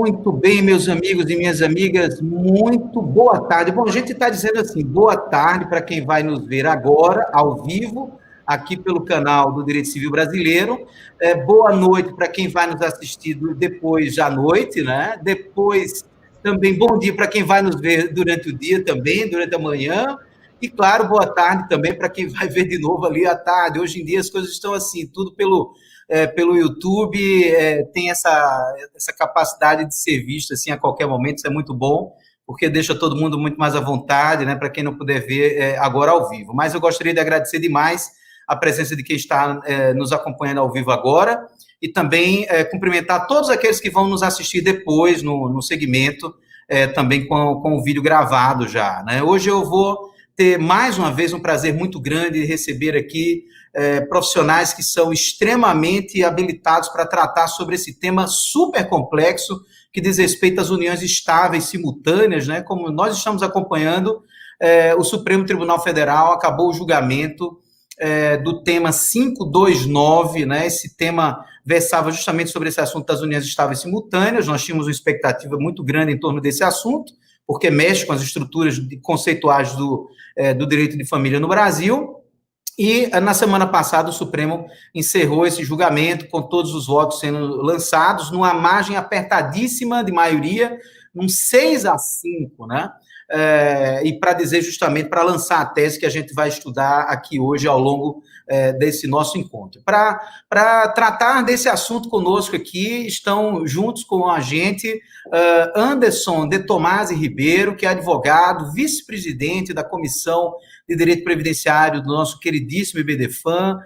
Muito bem, meus amigos e minhas amigas, muito boa tarde. Bom, a gente está dizendo assim, boa tarde para quem vai nos ver agora, ao vivo, aqui pelo canal do Direito Civil Brasileiro. Boa noite para quem vai nos assistir depois da noite, né? Depois, também, bom dia para quem vai nos ver durante o dia também, durante a manhã. E, claro, boa tarde também para quem vai ver de novo ali à tarde. Hoje em dia as coisas estão assim, tudo pelo YouTube, tem essa capacidade de ser visto assim a qualquer momento, isso é muito bom, porque deixa todo mundo muito mais à vontade, né, para quem não puder ver agora ao vivo. Mas eu gostaria de agradecer demais a presença de quem está nos acompanhando ao vivo agora, e também cumprimentar todos aqueles que vão nos assistir depois, no segmento, também com o vídeo gravado já, né? Hoje eu vou ter, mais uma vez, um prazer muito grande de receber aqui profissionais que são extremamente habilitados para tratar sobre esse tema super complexo que diz respeito às uniões estáveis simultâneas, né? Como nós estamos acompanhando, o Supremo Tribunal Federal acabou o julgamento do tema 529, né? Esse tema versava justamente sobre esse assunto das uniões estáveis simultâneas. Nós tínhamos uma expectativa muito grande em torno desse assunto, porque mexe com as estruturas conceituais do direito de família no Brasil. E, na semana passada, o Supremo encerrou esse julgamento, com todos os votos sendo lançados, numa margem apertadíssima de maioria, um 6-5, né? E para dizer justamente, para lançar a tese que a gente vai estudar aqui hoje ao longo desse nosso encontro. Para tratar desse assunto conosco aqui, estão juntos com a gente Anderson de Tomasi Ribeiro, que é advogado, vice-presidente da Comissão de Direito Previdenciário do nosso queridíssimo IBDFAM,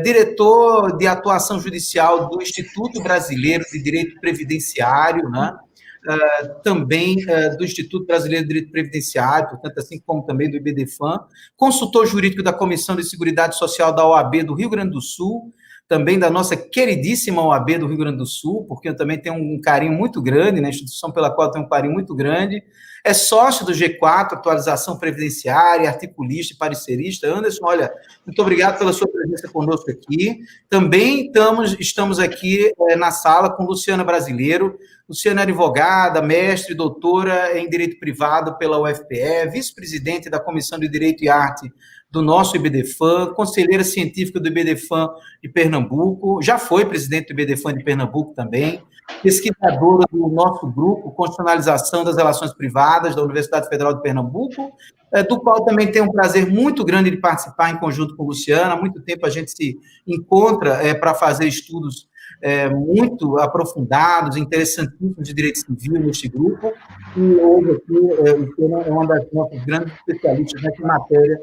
diretor de atuação judicial do Instituto Brasileiro de Direito Previdenciário, né? Também do Instituto Brasileiro de Direito Previdenciário, portanto, assim como também do IBDFAM, consultor jurídico da Comissão de Seguridade Social da OAB do Rio Grande do Sul, também da nossa queridíssima OAB do Rio Grande do Sul, porque eu também tenho um carinho muito grande, né, instituição pela qual eu tenho um carinho muito grande, é sócio do G4, Atualização Previdenciária, articulista e parecerista. Anderson, olha, muito obrigado pela sua presença conosco aqui. Também estamos aqui na sala com Luciana Brasileiro. Luciana é advogada, mestre, doutora em Direito Privado pela UFPE, vice-presidente da Comissão de Direito e Arte do nosso IBDFAM, conselheira científica do IBDFAM de Pernambuco, já foi presidente do IBDFAM de Pernambuco também, pesquisadora do nosso grupo Constitucionalização das Relações Privadas da Universidade Federal de Pernambuco, do qual também tenho um prazer muito grande de participar em conjunto com Luciana. Há muito tempo a gente se encontra para fazer estudos muito aprofundados, interessantíssimos de direito civil neste grupo, e hoje aqui Luciana é uma das nossas grandes especialistas nessa matéria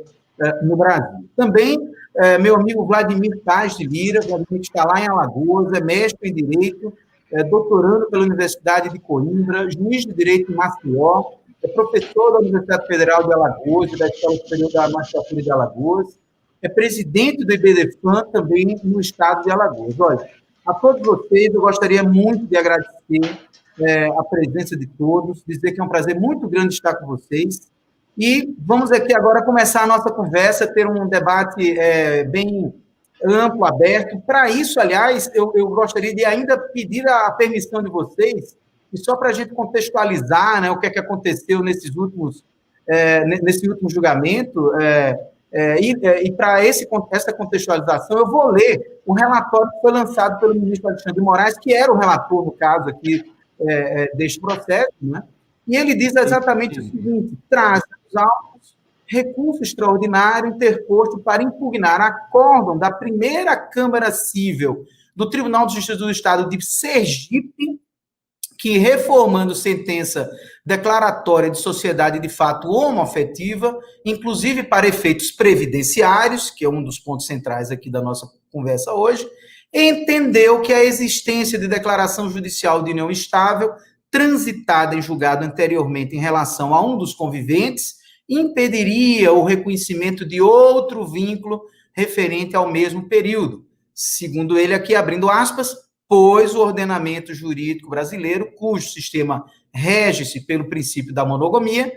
no Brasil. Também, meu amigo Vladimir Tais de Lira, Vladimir está lá em Alagoas, é mestre em Direito, doutorando pela Universidade de Coimbra, juiz de Direito em Maceió, é professor da Universidade Federal de Alagoas e da Escola Superior da Magistratura de Alagoas, é presidente do IBDFAM também no estado de Alagoas. Olha, a todos vocês, eu gostaria muito de agradecer a presença de todos, dizer que é um prazer muito grande estar com vocês. E vamos aqui agora começar a nossa conversa, ter um debate bem amplo, aberto. Para isso, aliás, eu gostaria de ainda pedir a permissão de vocês, e só para a gente contextualizar, né, o que é que aconteceu nesse último julgamento, e para essa contextualização, eu vou ler o relatório que foi lançado pelo ministro Alexandre de Moraes, que era o relator, no caso aqui, deste processo, né? E ele diz exatamente o seguinte: traz os autos recurso extraordinário interposto para impugnar acórdão da primeira Câmara Cível do Tribunal de Justiça do Estado de Sergipe, que, reformando sentença declaratória de sociedade de fato homoafetiva, inclusive para efeitos previdenciários, que é um dos pontos centrais aqui da nossa conversa hoje, entendeu que a existência de declaração judicial de união estável, transitada em julgado anteriormente em relação a um dos conviventes, impediria o reconhecimento de outro vínculo referente ao mesmo período. Segundo ele aqui, abrindo aspas, pois o ordenamento jurídico brasileiro, cujo sistema rege-se pelo princípio da monogamia,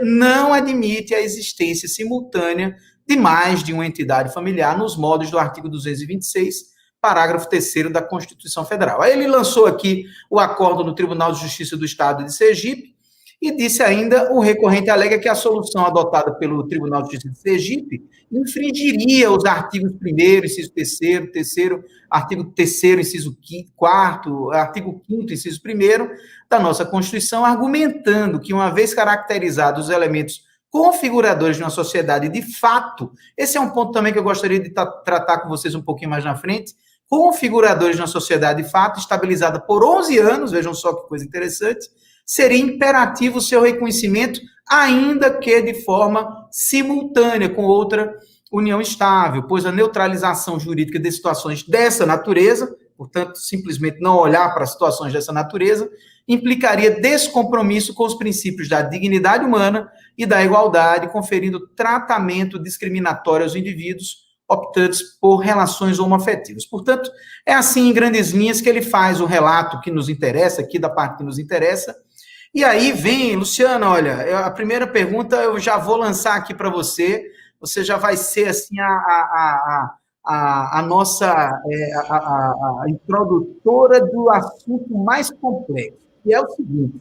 não admite a existência simultânea de mais de uma entidade familiar nos moldes do artigo 226, parágrafo 3º da Constituição Federal. Aí ele lançou aqui o acordo no Tribunal de Justiça do Estado de Sergipe e disse ainda, o recorrente alega que a solução adotada pelo Tribunal de Justiça de Sergipe infringiria os artigos 1º, inciso 3º, artigo 3º, inciso 4º, artigo 5º, inciso 1º da nossa Constituição, argumentando que, uma vez caracterizados os elementos configuradores de uma sociedade de fato, esse é um ponto também que eu gostaria de tratar com vocês um pouquinho mais na frente, configuradores de uma sociedade de fato, estabilizada por 11 anos, vejam só que coisa interessante, seria imperativo o seu reconhecimento, ainda que de forma simultânea com outra união estável, pois a neutralização jurídica de situações dessa natureza, portanto, simplesmente não olhar para situações dessa natureza, implicaria descompromisso com os princípios da dignidade humana e da igualdade, conferindo tratamento discriminatório aos indivíduos optantes por relações homoafetivas. Portanto, é assim, em grandes linhas, que ele faz o relato que nos interessa, aqui da parte que nos interessa. E aí vem, Luciana, olha, a primeira pergunta eu já vou lançar aqui para você, você já vai ser, assim, a nossa a introdutora do assunto mais complexo, que é o seguinte: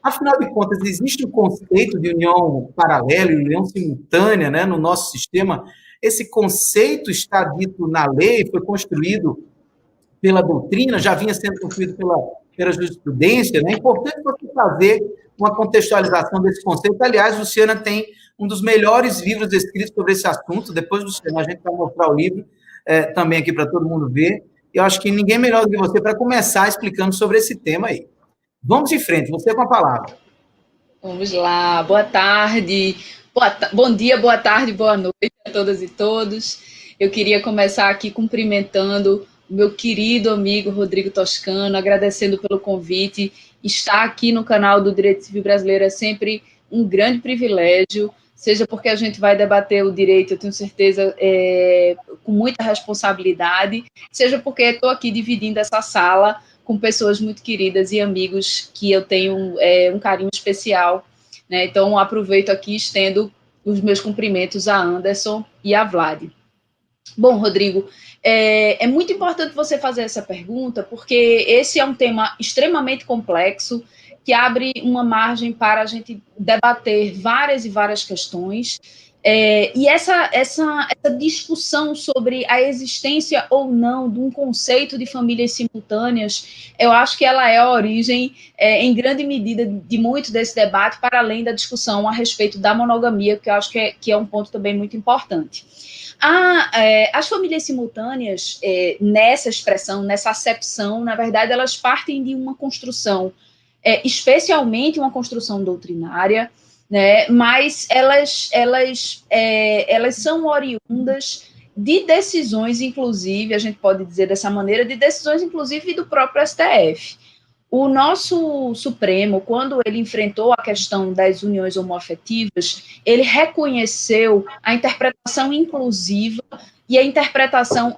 afinal de contas, existe um conceito de união paralela e união simultânea, né, no nosso sistema. Esse conceito está dito na lei, foi construído pela doutrina, já vinha sendo construído pela jurisprudência, né? É importante você fazer uma contextualização desse conceito. Aliás, Luciana tem um dos melhores livros escritos sobre esse assunto. Depois, Luciana, a gente vai mostrar o livro também aqui para todo mundo ver. Eu acho que ninguém melhor do que você para começar explicando sobre esse tema aí. Vamos em frente, você com a palavra. Vamos lá, boa tarde, bom dia, boa tarde, boa noite a todas e todos. Eu queria começar aqui cumprimentando o meu querido amigo Rodrigo Toscano, agradecendo pelo convite. Estar aqui no canal do Direito Civil Brasileiro é sempre um grande privilégio, seja porque a gente vai debater o direito, eu tenho certeza, com muita responsabilidade, seja porque estou aqui dividindo essa sala com pessoas muito queridas e amigos que eu tenho um carinho especial, né? Então, aproveito aqui e estendo os meus cumprimentos a Anderson e a Vlad. Bom, Rodrigo, é muito importante você fazer essa pergunta, porque esse é um tema extremamente complexo, que abre uma margem para a gente debater várias e várias questões, e essa discussão sobre a existência ou não de um conceito de famílias simultâneas, eu acho que ela é a origem, em grande medida, de muito desse debate, para além da discussão a respeito da monogamia, que eu acho que é um ponto também muito importante. As famílias simultâneas, nessa expressão, nessa acepção, na verdade, elas partem de uma construção, especialmente uma construção doutrinária, né, mas elas são oriundas de decisões, inclusive, a gente pode dizer dessa maneira, de decisões, inclusive, do próprio STF. O nosso Supremo, quando ele enfrentou a questão das uniões homoafetivas, ele reconheceu a interpretação inclusiva e a interpretação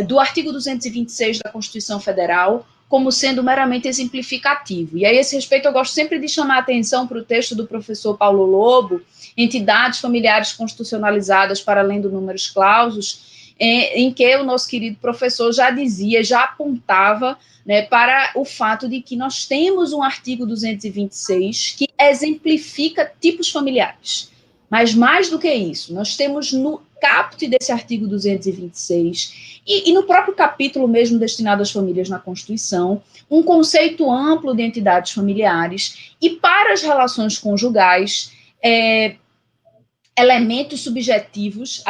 do artigo 226 da Constituição Federal como sendo meramente exemplificativo. E a esse respeito eu gosto sempre de chamar a atenção para o texto do professor Paulo Lobo, Entidades Familiares Constitucionalizadas para além do Números Clausos, em que o nosso querido professor já dizia, já apontava, né, para o fato de que nós temos um artigo 226 que exemplifica tipos familiares. Mas mais do que isso, nós temos no caput desse artigo 226 e no próprio capítulo mesmo destinado às famílias na Constituição, um conceito amplo de entidades familiares e para as relações conjugais, elementos objetivos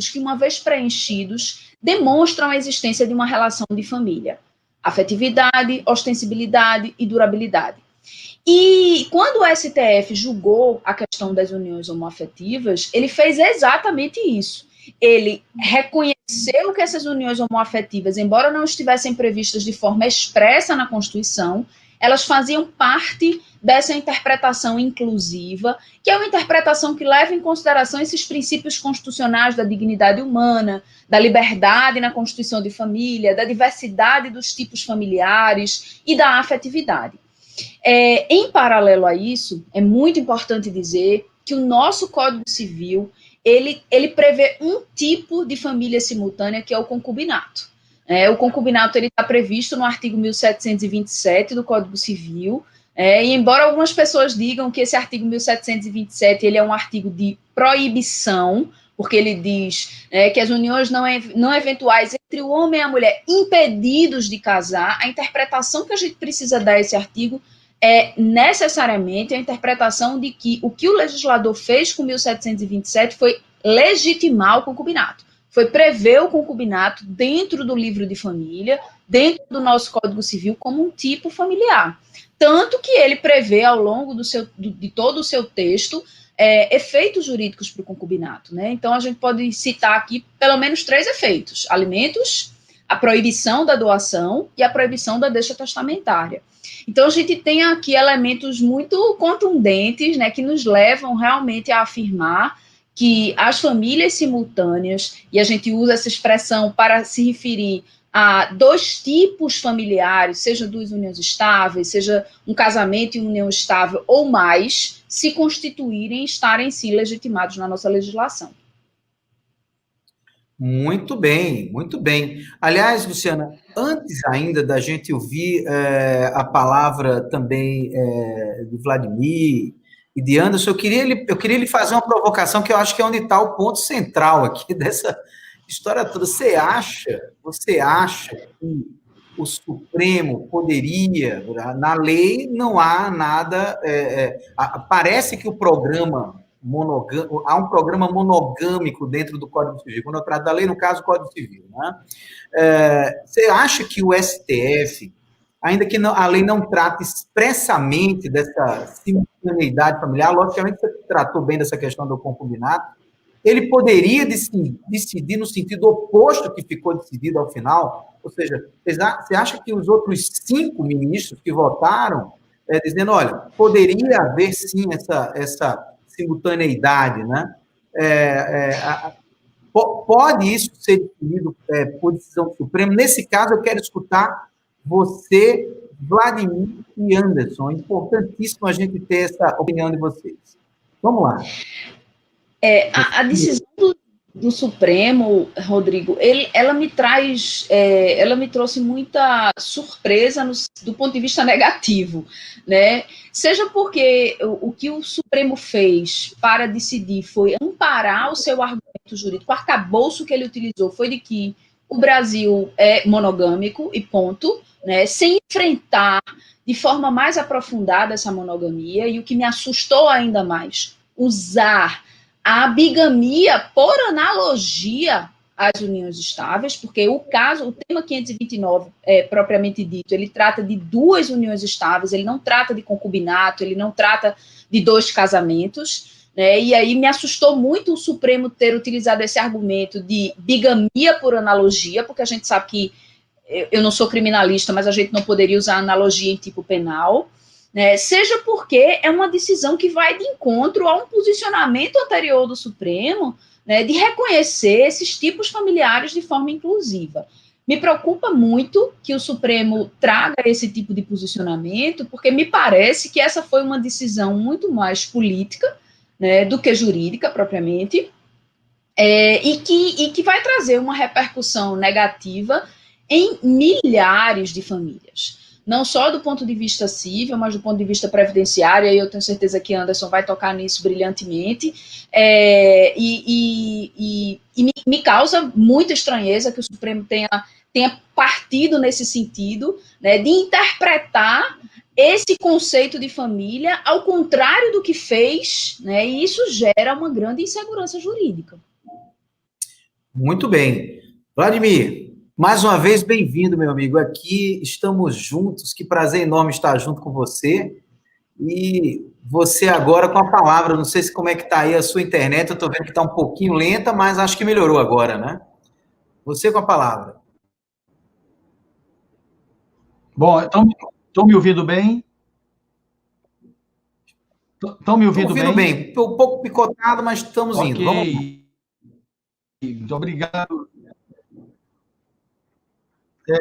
que, uma vez preenchidos, demonstram a existência de uma relação de família. Afetividade, ostensibilidade e durabilidade. E quando o STF julgou a questão das uniões homoafetivas, ele fez exatamente isso. Ele reconheceu que essas uniões homoafetivas, embora não estivessem previstas de forma expressa na Constituição, elas faziam parte dessa interpretação inclusiva, que é uma interpretação que leva em consideração esses princípios constitucionais da dignidade humana, da liberdade na constituição de família, da diversidade dos tipos familiares e da afetividade. Em paralelo a isso, é muito importante dizer que o nosso Código Civil, ele prevê um tipo de família simultânea, que é o concubinato. O concubinato está previsto no artigo 1727 do Código Civil, e embora algumas pessoas digam que esse artigo 1727 ele é um artigo de proibição, porque ele diz que as uniões não eventuais entre o homem e a mulher impedidos de casar, a interpretação que a gente precisa dar a esse artigo é necessariamente a interpretação de que o legislador fez com 1727 foi legitimar o concubinato, foi prever o concubinato dentro do livro de família, dentro do nosso Código Civil, como um tipo familiar. Tanto que ele prevê, ao longo de todo o seu texto, efeitos jurídicos para o concubinato, né? Então, a gente pode citar aqui pelo menos 3 efeitos: alimentos, a proibição da doação e a proibição da deixa testamentária. Então, a gente tem aqui elementos muito contundentes, né, que nos levam realmente a afirmar que as famílias simultâneas, e a gente usa essa expressão para se referir a 2 tipos familiares, seja 2 uniões estáveis, seja um casamento e uma união estável ou mais, se constituírem e estarem sim legitimados na nossa legislação. Muito bem, muito bem. Aliás, Luciana, antes ainda da gente ouvir a palavra também de Vladimir e de Anderson, eu queria lhe fazer uma provocação que eu acho que é onde está o ponto central aqui dessa história toda. Você acha que o Supremo poderia, na lei não há nada, parece que o programa há um programa monogâmico dentro do Código Civil. Quando eu trato da lei, no caso, o Código Civil, né? Você acha que o STF, ainda que a lei não trate expressamente dessa simultaneidade familiar, logicamente você tratou bem dessa questão do concubinato, ele poderia decidir no sentido oposto que ficou decidido ao final? Ou seja, você acha que os outros 5 ministros que votaram, dizendo, olha, poderia haver sim essa simultaneidade, né? Pode isso ser definido por decisão do Supremo? Nesse caso, eu quero escutar você, Vladimir e Anderson. É importantíssimo a gente ter essa opinião de vocês. Vamos lá. A decisão do Supremo, Rodrigo, ela me trouxe muita surpresa do ponto de vista negativo, né? Seja porque o que o Supremo fez para decidir foi amparar o seu argumento jurídico, o arcabouço que ele utilizou foi de que o Brasil é monogâmico e ponto, né? Sem enfrentar de forma mais aprofundada essa monogamia, e o que me assustou ainda mais, usar a bigamia por analogia às uniões estáveis, porque o tema 529, propriamente dito, ele trata de 2 uniões estáveis, ele não trata de concubinato, ele não trata de 2 casamentos, né? E aí me assustou muito o Supremo ter utilizado esse argumento de bigamia por analogia, porque a gente sabe que, eu não sou criminalista, mas a gente não poderia usar analogia em tipo penal, né, seja porque é uma decisão que vai de encontro a um posicionamento anterior do Supremo, né, de reconhecer esses tipos familiares de forma inclusiva. Me preocupa muito que o Supremo traga esse tipo de posicionamento, porque me parece que essa foi uma decisão muito mais política, né, do que jurídica propriamente, e que vai trazer uma repercussão negativa em milhares de famílias. Não só do ponto de vista civil, mas do ponto de vista previdenciário, e eu tenho certeza que Anderson vai tocar nisso brilhantemente, e me causa muita estranheza que o Supremo tenha partido nesse sentido, né, de interpretar esse conceito de família ao contrário do que fez, né, e isso gera uma grande insegurança jurídica. Muito bem. Vladimir, mais uma vez, bem-vindo, meu amigo. Aqui estamos juntos. Que prazer enorme estar junto com você. E você agora com a palavra. Não sei como é que está aí a sua internet. Eu estou vendo que está um pouquinho lenta, mas acho que melhorou agora, né? Você com a palavra. Bom, estão me ouvindo bem? Estão me ouvindo bem? Estou um pouco picotado, mas estamos indo. Vamos lá. Muito obrigado.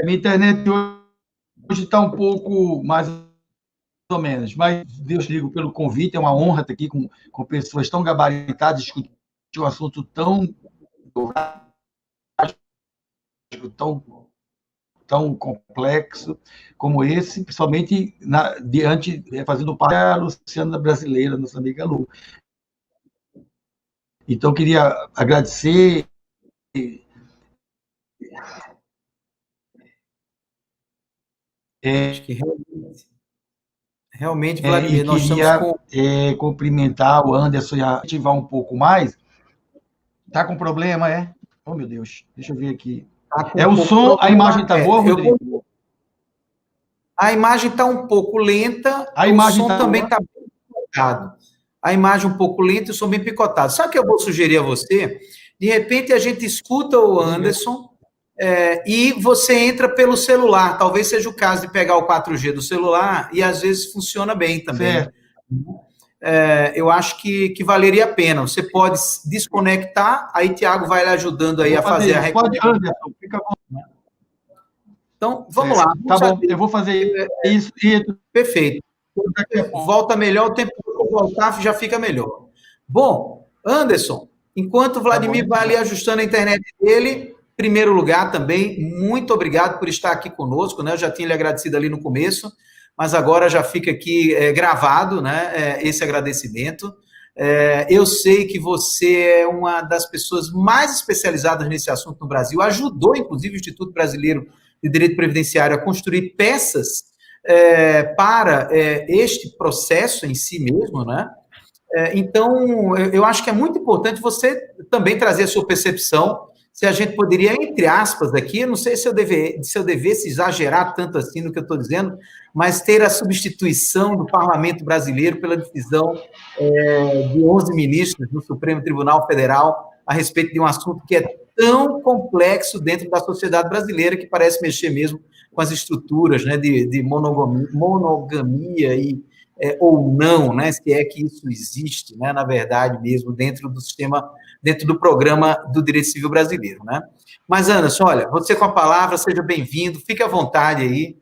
Minha internet hoje está um pouco mais ou menos, mas Deus digo pelo convite, é uma honra estar aqui com pessoas tão gabaritadas, discutindo um assunto tão tão complexo como esse, principalmente fazendo parte da Luciana brasileira, nossa amiga Lu. Então, queria agradecer. Acho que realmente, Vladimir, nós estamos com... cumprimentar o Anderson e ativar um pouco mais. Tá com problema, é? Oh, meu Deus, deixa eu ver aqui. O som, a imagem tá boa, Rodrigo? A imagem está um pouco lenta, o som também está bem picotado. A imagem um pouco lenta e o som bem picotado. Sabe o que eu vou sugerir a você? De repente, a gente escuta o Anderson e você entra pelo celular. Talvez seja o caso de pegar o 4G do celular e, às vezes, funciona bem também. Certo. Eu acho que valeria a pena. Você pode desconectar, aí Tiago vai lhe ajudando aí a fazer a recomendação. Pode, Anderson, fica bom. Então, vamos lá. Tá bom, eu vou fazer isso. Perfeito. Volta melhor, o tempo que eu voltar já fica melhor. Bom, Anderson, enquanto o Vladimir vai ali ajustando a internet dele, em primeiro lugar também, muito obrigado por estar aqui conosco, né? Eu já tinha lhe agradecido ali no começo, mas agora já fica aqui gravado, né? Esse agradecimento. Eu sei que você é uma das pessoas mais especializadas nesse assunto no Brasil, ajudou, inclusive, o Instituto Brasileiro de Direito Previdenciário a construir peças para este processo em si mesmo, né? Então, eu acho que é muito importante você também trazer a sua percepção, se a gente poderia, entre aspas, aqui, eu não sei se eu devesse exagerar tanto assim no que eu estou dizendo, mas ter a substituição do Parlamento brasileiro pela decisão de 11 ministros do Supremo Tribunal Federal a respeito de um assunto que é tão complexo dentro da sociedade brasileira, que parece mexer mesmo com as estruturas, né, de monogamia e, ou não, né, se é que isso existe, né, na verdade mesmo, dentro do sistema, dentro do programa do Direito Civil Brasileiro, né. Mas, Anderson, olha, você com a palavra, seja bem-vindo, fique à vontade aí.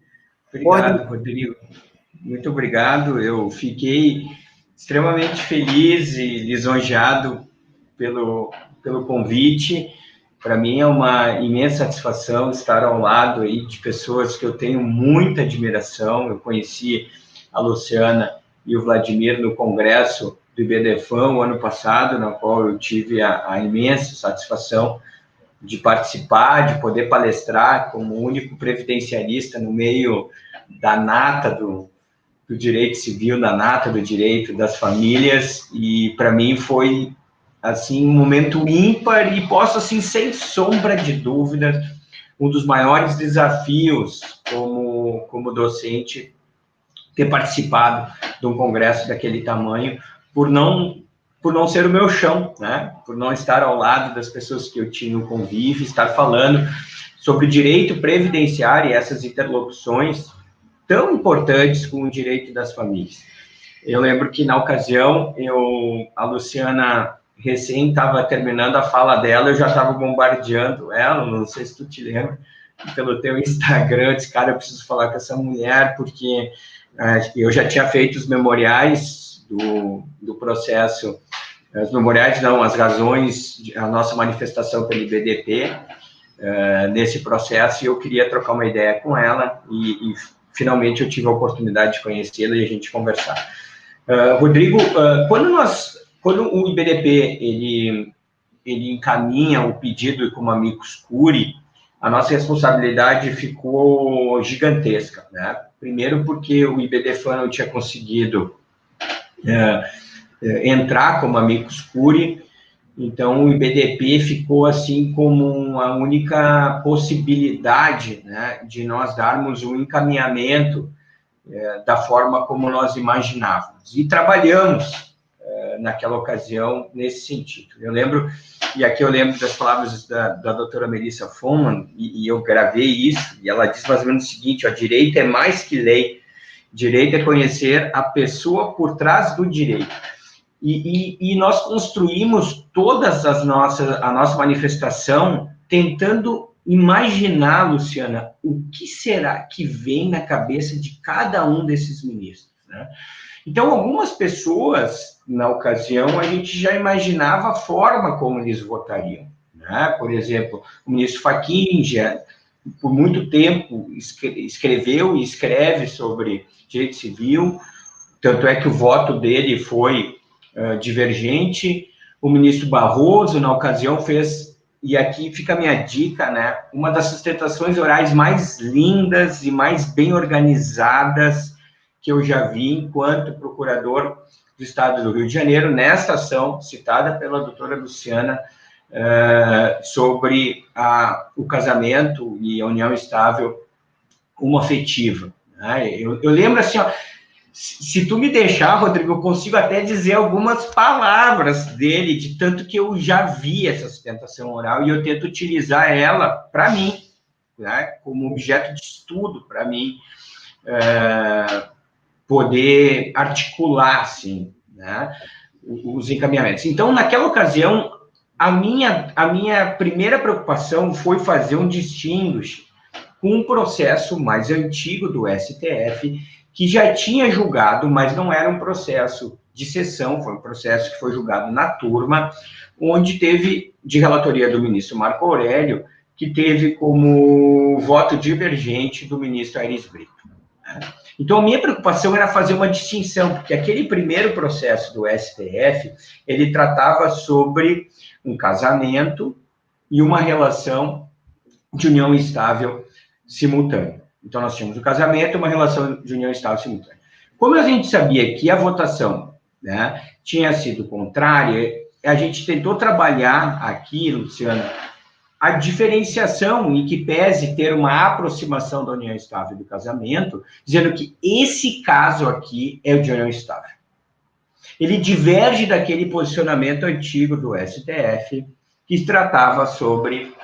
Obrigado, Rodrigo. Muito obrigado, eu fiquei extremamente feliz e lisonjeado pelo convite. Para mim é uma imensa satisfação estar ao lado aí de pessoas que eu tenho muita admiração. Eu conheci a Luciana e o Vladimir no congresso do IBDFAM o ano passado, na qual eu tive a imensa satisfação de participar, de poder palestrar como único previdenciarista no meio da nata do direito civil, da nata do direito das famílias, e para mim foi assim, um momento ímpar e posso, assim, sem sombra de dúvida, um dos maiores desafios como docente ter participado de um congresso daquele tamanho, por não ser o meu chão, né? Por não estar ao lado das pessoas que eu tinha no convívio, estar falando sobre direito previdenciário e essas interlocuções tão importantes com o direito das famílias. Eu lembro que, na ocasião, a Luciana recém estava terminando a fala dela, eu já estava bombardeando ela, não sei se tu te lembra, pelo teu Instagram, eu disse, cara, eu preciso falar com essa mulher, porque eu já tinha feito os memoriais do processo, os memoriais não, as razões, a nossa manifestação pelo IBDP, nesse processo, e eu queria trocar uma ideia com ela, e finalmente eu tive a oportunidade de conhecê-la e a gente conversar. Rodrigo, quando o IBDP ele encaminha o pedido como amicus curiae, a nossa responsabilidade ficou gigantesca, né? Primeiro porque o IBDFAN não tinha conseguido entrar como amicus curiae, então o IBDP ficou assim como a única possibilidade, né, de nós darmos um encaminhamento da forma como nós imaginávamos. E trabalhamos naquela ocasião nesse sentido. Eu lembro, e aqui eu lembro das palavras da doutora Melissa Foman, e eu gravei isso, e ela diz mais ou menos o seguinte, ó, direito é mais que lei, direito é conhecer a pessoa por trás do direito. E nós construímos a nossa manifestação tentando imaginar, Luciana, o que será que vem na cabeça de cada um desses ministros, né? Então, algumas pessoas na ocasião, a gente já imaginava a forma como eles votariam, né? Por exemplo, o ministro Fachin já, por muito tempo, escreveu e escreve sobre direito civil, tanto é que o voto dele foi divergente. O ministro Barroso, na ocasião, fez, e aqui fica a minha dica, né, uma das sustentações orais mais lindas e mais bem organizadas que eu já vi enquanto procurador do Estado do Rio de Janeiro, nesta ação citada pela doutora Luciana, sobre o casamento e a união estável homoafetiva. Né? Eu lembro assim, ó, se tu me deixar, Rodrigo, eu consigo até dizer algumas palavras dele, de tanto que eu já vi essa sustentação oral, e eu tento utilizar ela para mim, né? Como objeto de estudo para mim, poder articular, assim, né, os encaminhamentos. Então, naquela ocasião, a minha primeira preocupação foi fazer um distinguish com um processo mais antigo do STF, que já tinha julgado, mas não era um processo de sessão, foi um processo que foi julgado na turma, onde teve, de relatoria do ministro Marco Aurélio, que teve como voto divergente do ministro Aires Brito. Então, a minha preocupação era fazer uma distinção, porque aquele primeiro processo do STF, ele tratava sobre um casamento e uma relação de união estável simultânea. Então, nós tínhamos o casamento e uma relação de união estável simultânea. Como a gente sabia que a votação, né, tinha sido contrária, a gente tentou trabalhar aqui, Luciano, a diferenciação em que pese ter uma aproximação da união estável e do casamento, dizendo que esse caso aqui é o de união estável. Ele diverge daquele posicionamento antigo do STF, que tratava sobre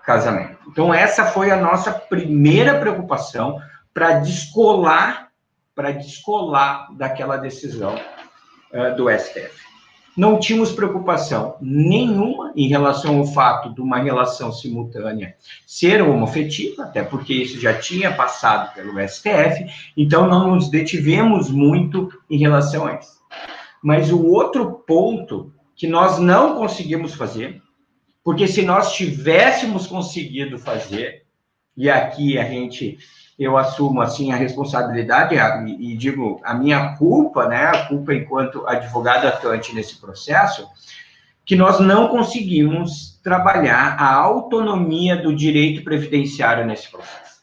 casamento. Então, essa foi a nossa primeira preocupação para descolar daquela decisão do STF. Não tínhamos preocupação nenhuma em relação ao fato de uma relação simultânea ser homoafetiva, até porque isso já tinha passado pelo STF, então não nos detivemos muito em relação a isso. Mas o outro ponto que nós não conseguimos fazer, porque se nós tivéssemos conseguido fazer, e aqui eu assumo assim a responsabilidade e digo a minha culpa, né, a culpa enquanto advogado atuante nesse processo, que nós não conseguimos trabalhar a autonomia do direito previdenciário nesse processo.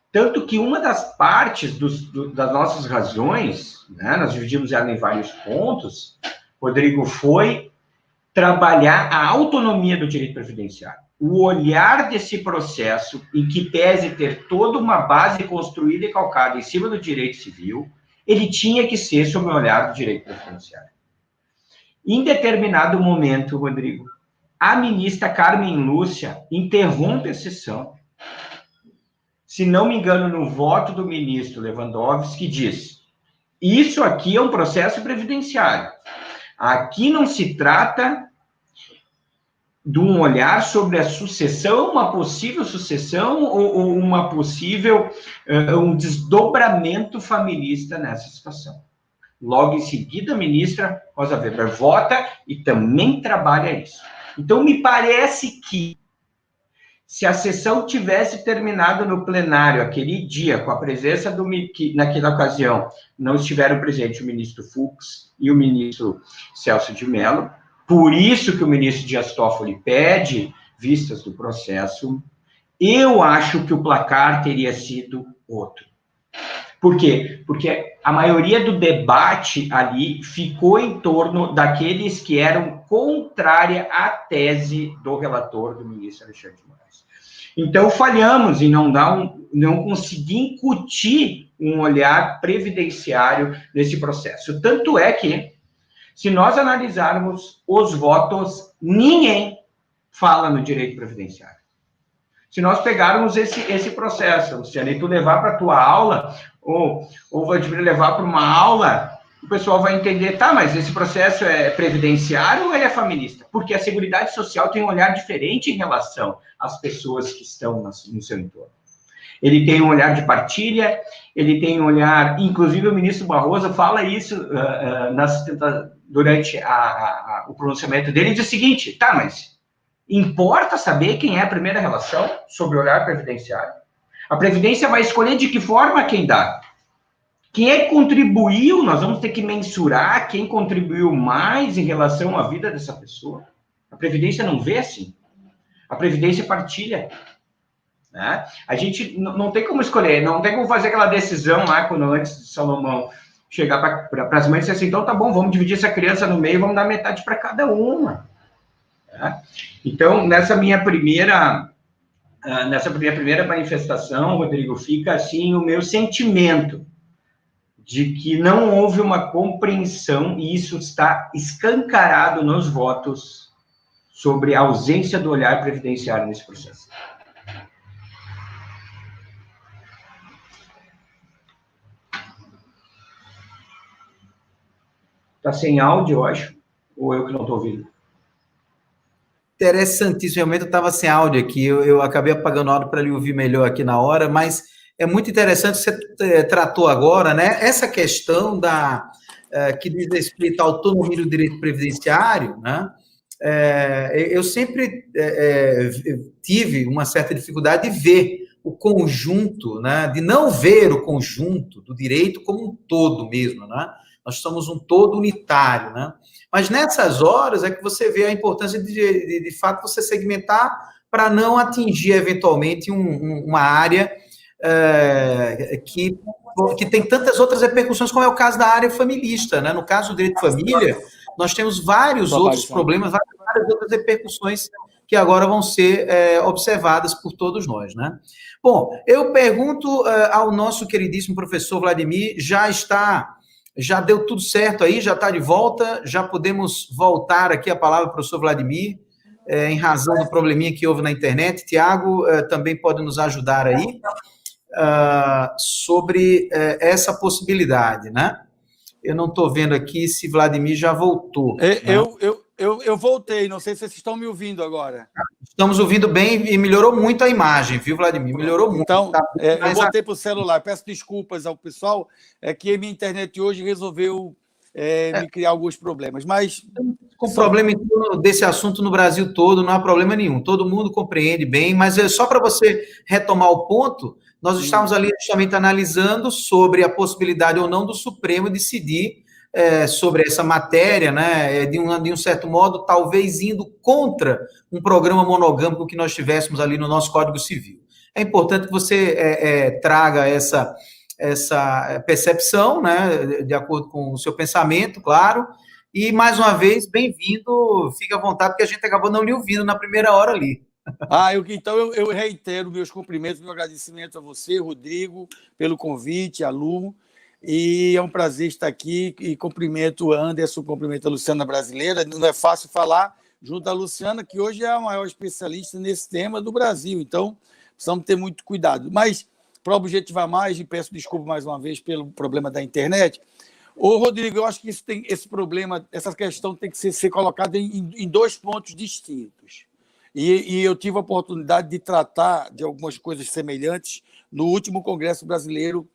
Tanto que uma das partes das nossas razões, né, nós dividimos ela em vários pontos, Rodrigo, foi trabalhar a autonomia do direito previdenciário. O olhar desse processo, em que pese ter toda uma base construída e calcada em cima do direito civil, ele tinha que ser sob o olhar do direito previdenciário. Em determinado momento, Rodrigo, a ministra Carmen Lúcia interrompe a sessão, se não me engano, no voto do ministro Lewandowski, que diz: isso aqui é um processo previdenciário. Aqui não se trata de um olhar sobre a sucessão, uma possível sucessão ou uma possível um desdobramento familista nessa situação. Logo em seguida, a ministra Rosa Weber vota e também trabalha isso. Então, me parece que se a sessão tivesse terminado no plenário aquele dia, com a presença que naquela ocasião não estiveram presentes o ministro Fux e o ministro Celso de Mello, por isso que o ministro Dias Toffoli pede vistas do processo, eu acho que o placar teria sido outro. Por quê? Porque a maioria do debate ali ficou em torno daqueles que eram contrária à tese do relator, do ministro Alexandre de Moraes. Então, falhamos em não conseguir incutir um olhar previdenciário nesse processo. Tanto é que, se nós analisarmos os votos, ninguém fala no direito previdenciário. Se nós pegarmos esse processo, Luciana, e tu levar para a tua aula, ou vou te levar para uma aula, o pessoal vai entender, tá, mas esse processo é previdenciário ou ele é familista? Porque a Seguridade Social tem um olhar diferente em relação às pessoas que estão no seu entorno. ele tem um olhar de partilha, ele tem um olhar... Inclusive, o ministro Barroso fala isso durante o pronunciamento dele, e diz o seguinte, tá, mas importa saber quem é a primeira relação sobre o olhar previdenciário? A Previdência vai escolher de que forma quem dá. Quem é que contribuiu, nós vamos ter que mensurar quem contribuiu mais em relação à vida dessa pessoa. A Previdência não vê assim. A Previdência partilha. Né? A gente não tem como escolher, não tem como fazer aquela decisão lá, quando antes de Salomão chegar para as mães e dizer assim, então tá bom, vamos dividir essa criança no meio, vamos dar metade para cada uma. Né? Então, nessa minha primeira manifestação, Rodrigo, fica assim o meu sentimento de que não houve uma compreensão, e isso está escancarado nos votos, sobre a ausência do olhar previdenciário nesse processo. Está sem áudio, eu acho, ou eu que não estou ouvindo? Interessantíssimo, realmente eu estava sem áudio aqui, eu acabei apagando o áudio para lhe ouvir melhor aqui na hora, mas é muito interessante, você tratou agora, né, essa questão que diz respeito à autonomia do direito previdenciário, né, eu sempre tive uma certa dificuldade de ver o conjunto, né, de não ver o conjunto do direito como um todo mesmo, né, nós somos um todo unitário, né, mas nessas horas é que você vê a importância de fato, você segmentar para não atingir, eventualmente, uma área que tem tantas outras repercussões, como é o caso da área familista, né? No caso do direito de família, nós temos vários outros problemas, várias outras repercussões que agora vão ser observadas por todos nós, né? Bom, eu pergunto ao nosso queridíssimo professor Vladimir, já deu tudo certo aí, já está de volta, já podemos voltar aqui a palavra para o professor Vladimir, em razão do probleminha que houve na internet. Tiago também pode nos ajudar aí sobre essa possibilidade, né? Eu não estou vendo aqui se Vladimir já voltou. Né? Eu voltei, não sei se vocês estão me ouvindo agora. Estamos ouvindo bem e melhorou muito a imagem, viu, Vladimir? Melhorou muito. Então, eu voltei para o celular. Peço desculpas ao pessoal, é que a minha internet hoje resolveu me criar alguns problemas, mas... Com problema em torno desse assunto no Brasil todo, não há problema nenhum. Todo mundo compreende bem, mas só para você retomar o ponto, nós estamos ali justamente analisando sobre a possibilidade ou não do Supremo decidir sobre essa matéria, né, de um certo modo, talvez indo contra um programa monogâmico que nós tivéssemos ali no nosso Código Civil. É importante que você traga essa percepção, né, de acordo com o seu pensamento, claro, e, mais uma vez, bem-vindo, fique à vontade, porque a gente acabou não lhe ouvindo na primeira hora ali. Então eu reitero meus cumprimentos, meu agradecimento a você, Rodrigo, pelo convite, a Lu, e é um prazer estar aqui, e cumprimento o Anderson, cumprimento a Luciana Brasileira. Não é fácil falar junto à Luciana, que hoje é a maior especialista nesse tema do Brasil, então precisamos ter muito cuidado. Mas, para objetivar mais, e peço desculpa mais uma vez pelo problema da internet, Rodrigo, eu acho que esse problema, essa questão tem que ser colocada em dois pontos distintos. E eu tive a oportunidade de tratar de algumas coisas semelhantes no último Congresso Brasileiro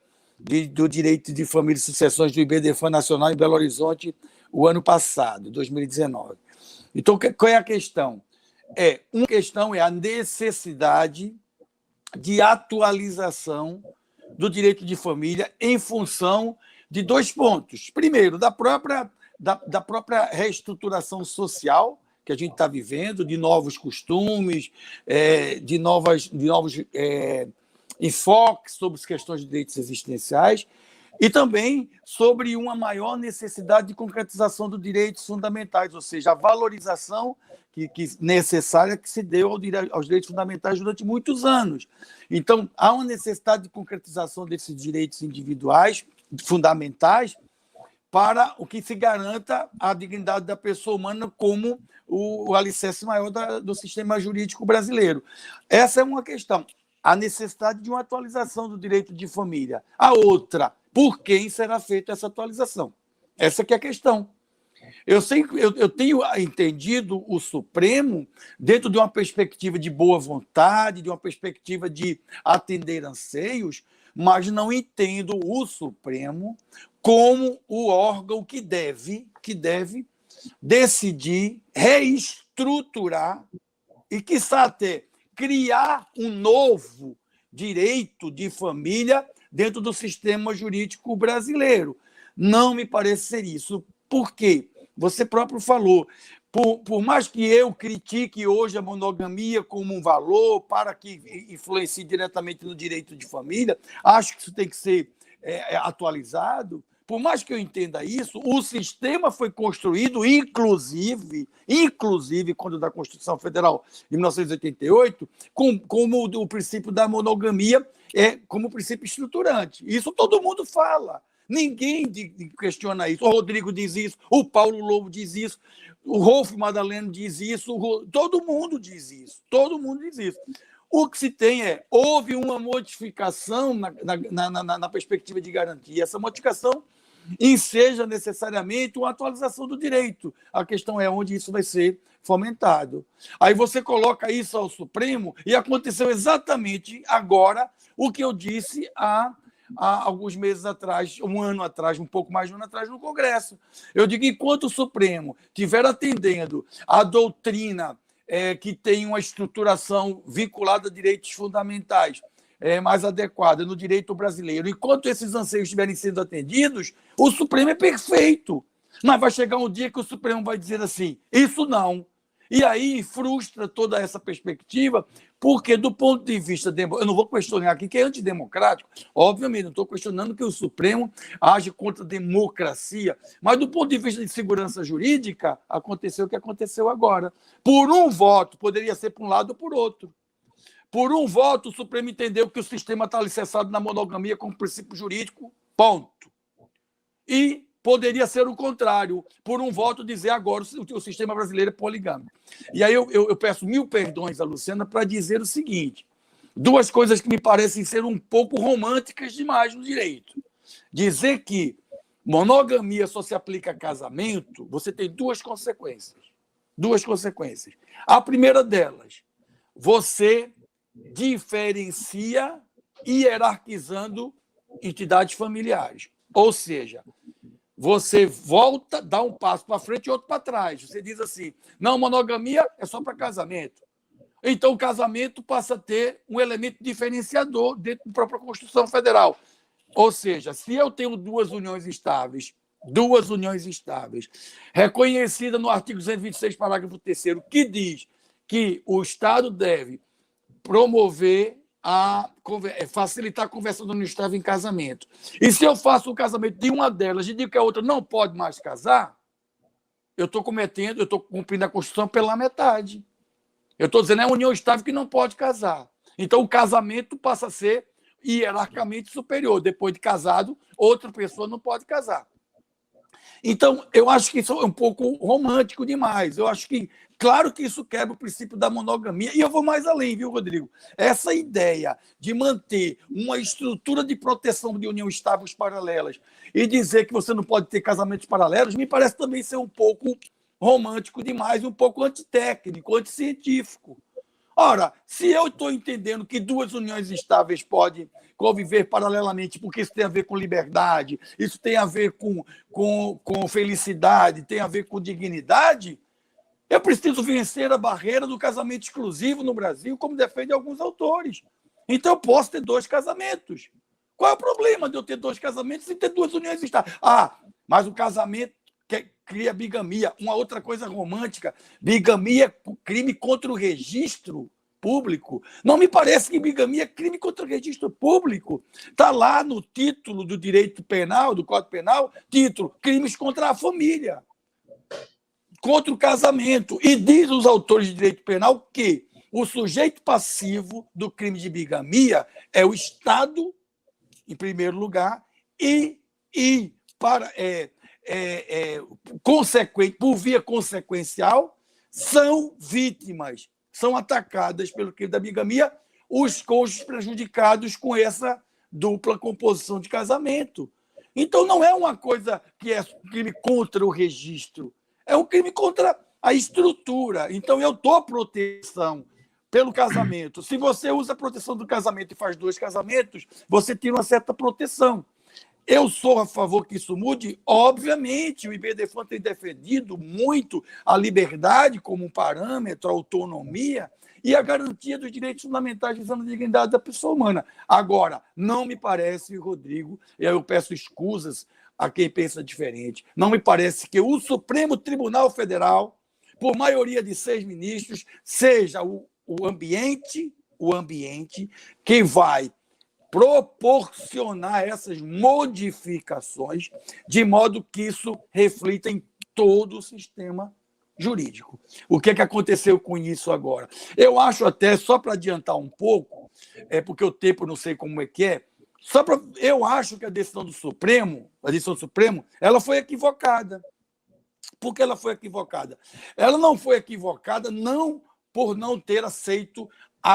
do Direito de Família e Sucessões do IBDFAN Nacional em Belo Horizonte, o ano passado, 2019. Então, qual é a questão? Uma questão é a necessidade de atualização do direito de família em função de dois pontos. Primeiro, da própria reestruturação social que a gente está vivendo, de novos costumes, de novos enfoques sobre as questões de direitos existenciais, e também sobre uma maior necessidade de concretização dos direitos fundamentais, ou seja, a valorização necessária que se deu aos direitos fundamentais durante muitos anos. Então, há uma necessidade de concretização desses direitos individuais fundamentais para o que se garanta a dignidade da pessoa humana como o alicerce maior do sistema jurídico brasileiro. Essa é uma questão. A necessidade de uma atualização do direito de família. A outra, por quem será feita essa atualização? Essa que é a questão. Eu tenho entendido o Supremo dentro de uma perspectiva de boa vontade, de uma perspectiva de atender anseios, mas não entendo o Supremo como o órgão que deve decidir, reestruturar e, quiçá, até criar um novo direito de família dentro do sistema jurídico brasileiro. Não me parece ser isso. Por quê? Você próprio falou, por mais que eu critique hoje a monogamia como um valor para que influencie diretamente no direito de família, acho que isso tem que ser atualizado. Por mais que eu entenda isso, o sistema foi construído, inclusive quando da Constituição Federal de 1988, como o princípio da monogamia como princípio estruturante. Isso todo mundo fala. Ninguém questiona isso. O Rodrigo diz isso, o Paulo Lobo diz isso, o Rolf Madaleno diz isso, todo mundo diz isso. Todo mundo diz isso. O que se tem houve uma modificação na perspectiva de garantia. Essa modificação enseja necessariamente uma atualização do direito. A questão é onde isso vai ser fomentado. Aí você coloca isso ao Supremo e aconteceu exatamente agora o que eu disse há alguns meses atrás, um ano atrás, um pouco mais de um ano atrás, no Congresso. Eu digo, enquanto o Supremo estiver atendendo a doutrina que tem uma estruturação vinculada a direitos fundamentais mais adequada no direito brasileiro, enquanto esses anseios estiverem sendo atendidos, o Supremo é perfeito. Mas vai chegar um dia que o Supremo vai dizer assim, isso não. E aí frustra toda essa perspectiva, porque do ponto de vista... Eu não vou questionar aqui que é antidemocrático, obviamente, não estou questionando que o Supremo age contra a democracia, mas do ponto de vista de segurança jurídica, aconteceu o que aconteceu agora. Por um voto, poderia ser por um lado ou por outro. Por um voto, o Supremo entendeu que o sistema está alicerçado na monogamia como princípio jurídico, ponto. E poderia ser o contrário, por um voto dizer agora o sistema brasileiro é poligâmico. E aí eu peço 1000 perdões a Luciana para dizer o seguinte, duas coisas que me parecem ser um pouco românticas demais no direito. Dizer que monogamia só se aplica a casamento, você tem duas consequências. Duas consequências. A primeira delas, você diferencia hierarquizando entidades familiares. Ou seja, você volta, dá um passo para frente e outro para trás. Você diz assim, não, monogamia é só para casamento. Então, o casamento passa a ter um elemento diferenciador dentro da própria Constituição Federal. Ou seja, se eu tenho duas uniões estáveis, reconhecida no artigo 226, parágrafo 3º, que diz que o Estado deve promover facilitar a conversão do estável em casamento. E se eu faço o casamento de uma delas e digo que a outra não pode mais casar, eu estou cumprindo a Constituição pela metade. Eu estou dizendo, é uma união estável que não pode casar. Então, o casamento passa a ser hierarquicamente superior. Depois de casado, outra pessoa não pode casar. Então, eu acho que isso é um pouco romântico demais. Eu acho que, claro que isso quebra o princípio da monogamia. E eu vou mais além, viu, Rodrigo? Essa ideia de manter uma estrutura de proteção de união estáveis paralelas e dizer que você não pode ter casamentos paralelos, me parece também ser um pouco romântico demais, um pouco antitécnico, anticientífico. Ora, se eu estou entendendo que duas uniões estáveis podem conviver paralelamente, porque isso tem a ver com liberdade, isso tem a ver com felicidade, tem a ver com dignidade, eu preciso vencer a barreira do casamento exclusivo no Brasil, como defendem alguns autores. Então, eu posso ter dois casamentos. Qual é o problema de eu ter dois casamentos e ter duas uniões estáveis? Mas o casamento cria bigamia. Uma outra coisa romântica, bigamia é crime contra o registro público. Não me parece que bigamia é crime contra o registro público. Está lá no título do direito penal, do Código Penal, título, crimes contra a família, contra o casamento. E diz os autores de direito penal que o sujeito passivo do crime de bigamia é o Estado, em primeiro lugar, por via consequencial, são vítimas, são atacadas pelo crime da bigamia, os cônjuges prejudicados com essa dupla composição de casamento. Então, não é uma coisa que é crime contra o registro, É um crime contra a estrutura. Então, eu dou proteção pelo casamento. Se você usa a proteção do casamento e faz 2 casamentos, você tira uma certa proteção. Eu sou a favor que isso mude? Obviamente, o IBDFAN tem defendido muito a liberdade como um parâmetro, a autonomia e a garantia dos direitos fundamentais visando a dignidade da pessoa humana. Agora, não me parece, Rodrigo, e aí eu peço escusas a quem pensa diferente, não me parece que o Supremo Tribunal Federal, por maioria de 6 ministros, seja o ambiente que vai proporcionar essas modificações de modo que isso reflita em todo o sistema jurídico. O que aconteceu com isso agora? Eu acho até, só para adiantar um pouco, porque o tempo não sei como é que é, eu acho que a decisão do Supremo, ela foi equivocada. Por que ela foi equivocada? Ela não foi equivocada não por não ter aceito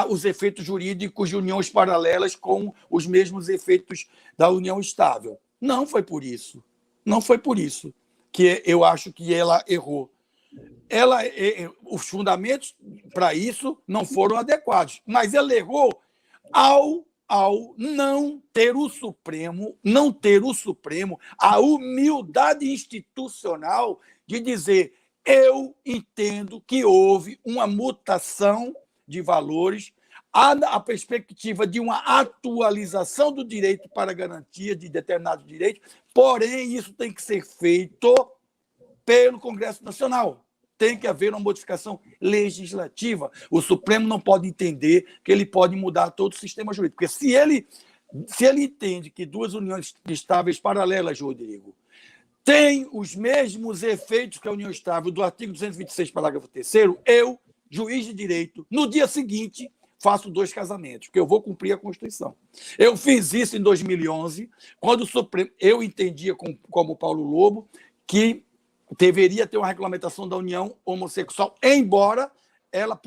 os efeitos jurídicos de uniões paralelas com os mesmos efeitos da união estável. Não foi por isso. Não foi por isso que eu acho que ela errou. Os fundamentos para isso não foram adequados, mas ela errou ao não ter o Supremo a humildade institucional de dizer: eu entendo que houve uma mutação de valores, a perspectiva de uma atualização do direito para a garantia de determinados direitos, porém, isso tem que ser feito pelo Congresso Nacional. Tem que haver uma modificação legislativa. O Supremo não pode entender que ele pode mudar todo o sistema jurídico. Porque se ele entende que 2 uniões estáveis paralelas, Rodrigo, têm os mesmos efeitos que a união estável do artigo 226, parágrafo 3º, eu, juiz de direito, no dia seguinte, faço 2 casamentos, porque eu vou cumprir a Constituição. Eu fiz isso em 2011, quando o Supremo, eu entendia como Paulo Lobo, que deveria ter uma regulamentação da união homossexual, embora ela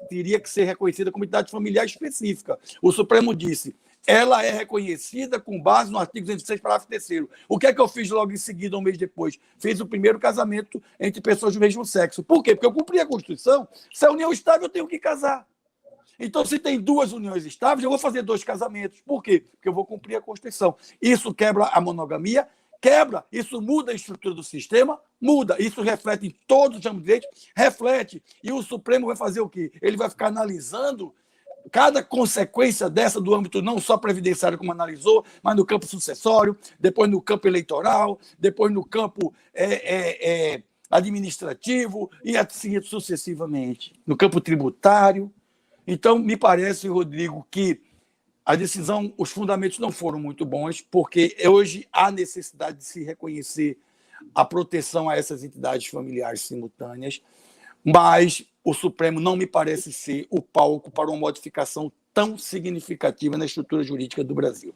teria que ser reconhecida como entidade familiar específica. O Supremo disse: ela é reconhecida com base no artigo 206, parágrafo 3º. O que é que eu fiz logo em seguida, um mês depois? Fiz o primeiro casamento entre pessoas do mesmo sexo. Por quê? Porque eu cumpri a Constituição. Se é união estável, eu tenho que casar. Então, se tem 2 uniões estáveis, eu vou fazer 2 casamentos. Por quê? Porque eu vou cumprir a Constituição. Isso quebra a monogamia, isso muda a estrutura do sistema, isso reflete em todos os âmbitos de direito, reflete. E o Supremo vai fazer o quê? Ele vai ficar analisando cada consequência dessa do âmbito não só previdenciário, como analisou, mas no campo sucessório, depois no campo eleitoral, depois no campo administrativo e assim sucessivamente, no campo tributário. Então, me parece, Rodrigo, que a decisão, os fundamentos não foram muito bons, porque hoje há necessidade de se reconhecer a proteção a essas entidades familiares simultâneas, mas o Supremo não me parece ser o palco para uma modificação tão significativa na estrutura jurídica do Brasil.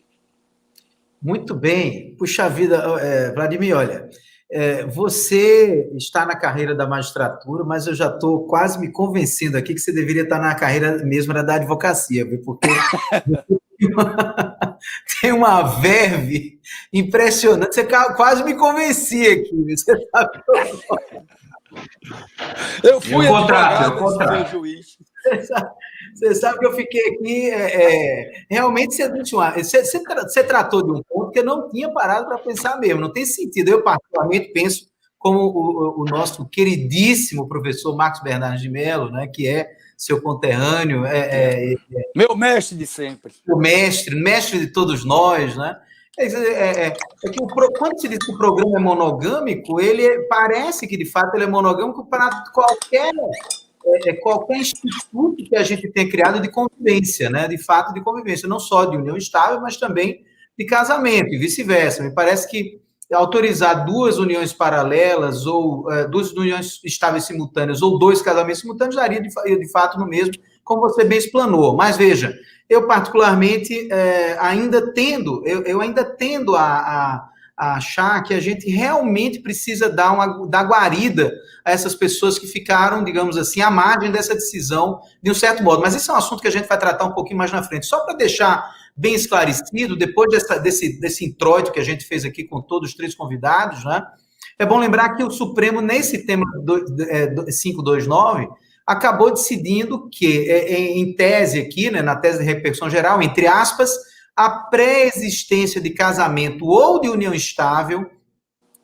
Muito bem. Puxa vida, Vladimir, olha, você está na carreira da magistratura, mas eu já estou quase me convencendo aqui que você deveria estar na carreira mesmo da advocacia, viu? Porque tem uma verve impressionante. Você quase me convenci aqui. Você sabe que eu fui advogado, juiz. Você sabe que eu fiquei aqui. Realmente, você tratou de um ponto que eu não tinha parado para pensar mesmo. Não tem sentido. Eu, particularmente, penso como o nosso queridíssimo professor Marcos Bernardes de Mello, né, que é seu conterrâneo. Meu mestre de sempre. O mestre de todos nós, né? Que quando se diz que o programa é monogâmico, parece que, de fato, ele é monogâmico para qualquer instituto que a gente tenha criado de convivência, né? De fato, de convivência, não só de união estável, mas também de casamento e vice-versa. Me parece que autorizar 2 uniões paralelas ou 2 uniões estáveis simultâneas ou 2 casamentos simultâneos daria, de fato, no mesmo, como você bem explanou. Mas, veja, eu particularmente ainda tendo a achar que a gente realmente precisa dar guarida a essas pessoas que ficaram, digamos assim, à margem dessa decisão, de um certo modo. Mas esse é um assunto que a gente vai tratar um pouquinho mais na frente. Só para deixar bem esclarecido, depois desse introito que a gente fez aqui com todos os 3 convidados, né? É bom lembrar que o Supremo, nesse tema 529, acabou decidindo que, em tese aqui, né, na tese de repercussão geral, entre aspas, a pré-existência de casamento ou de união estável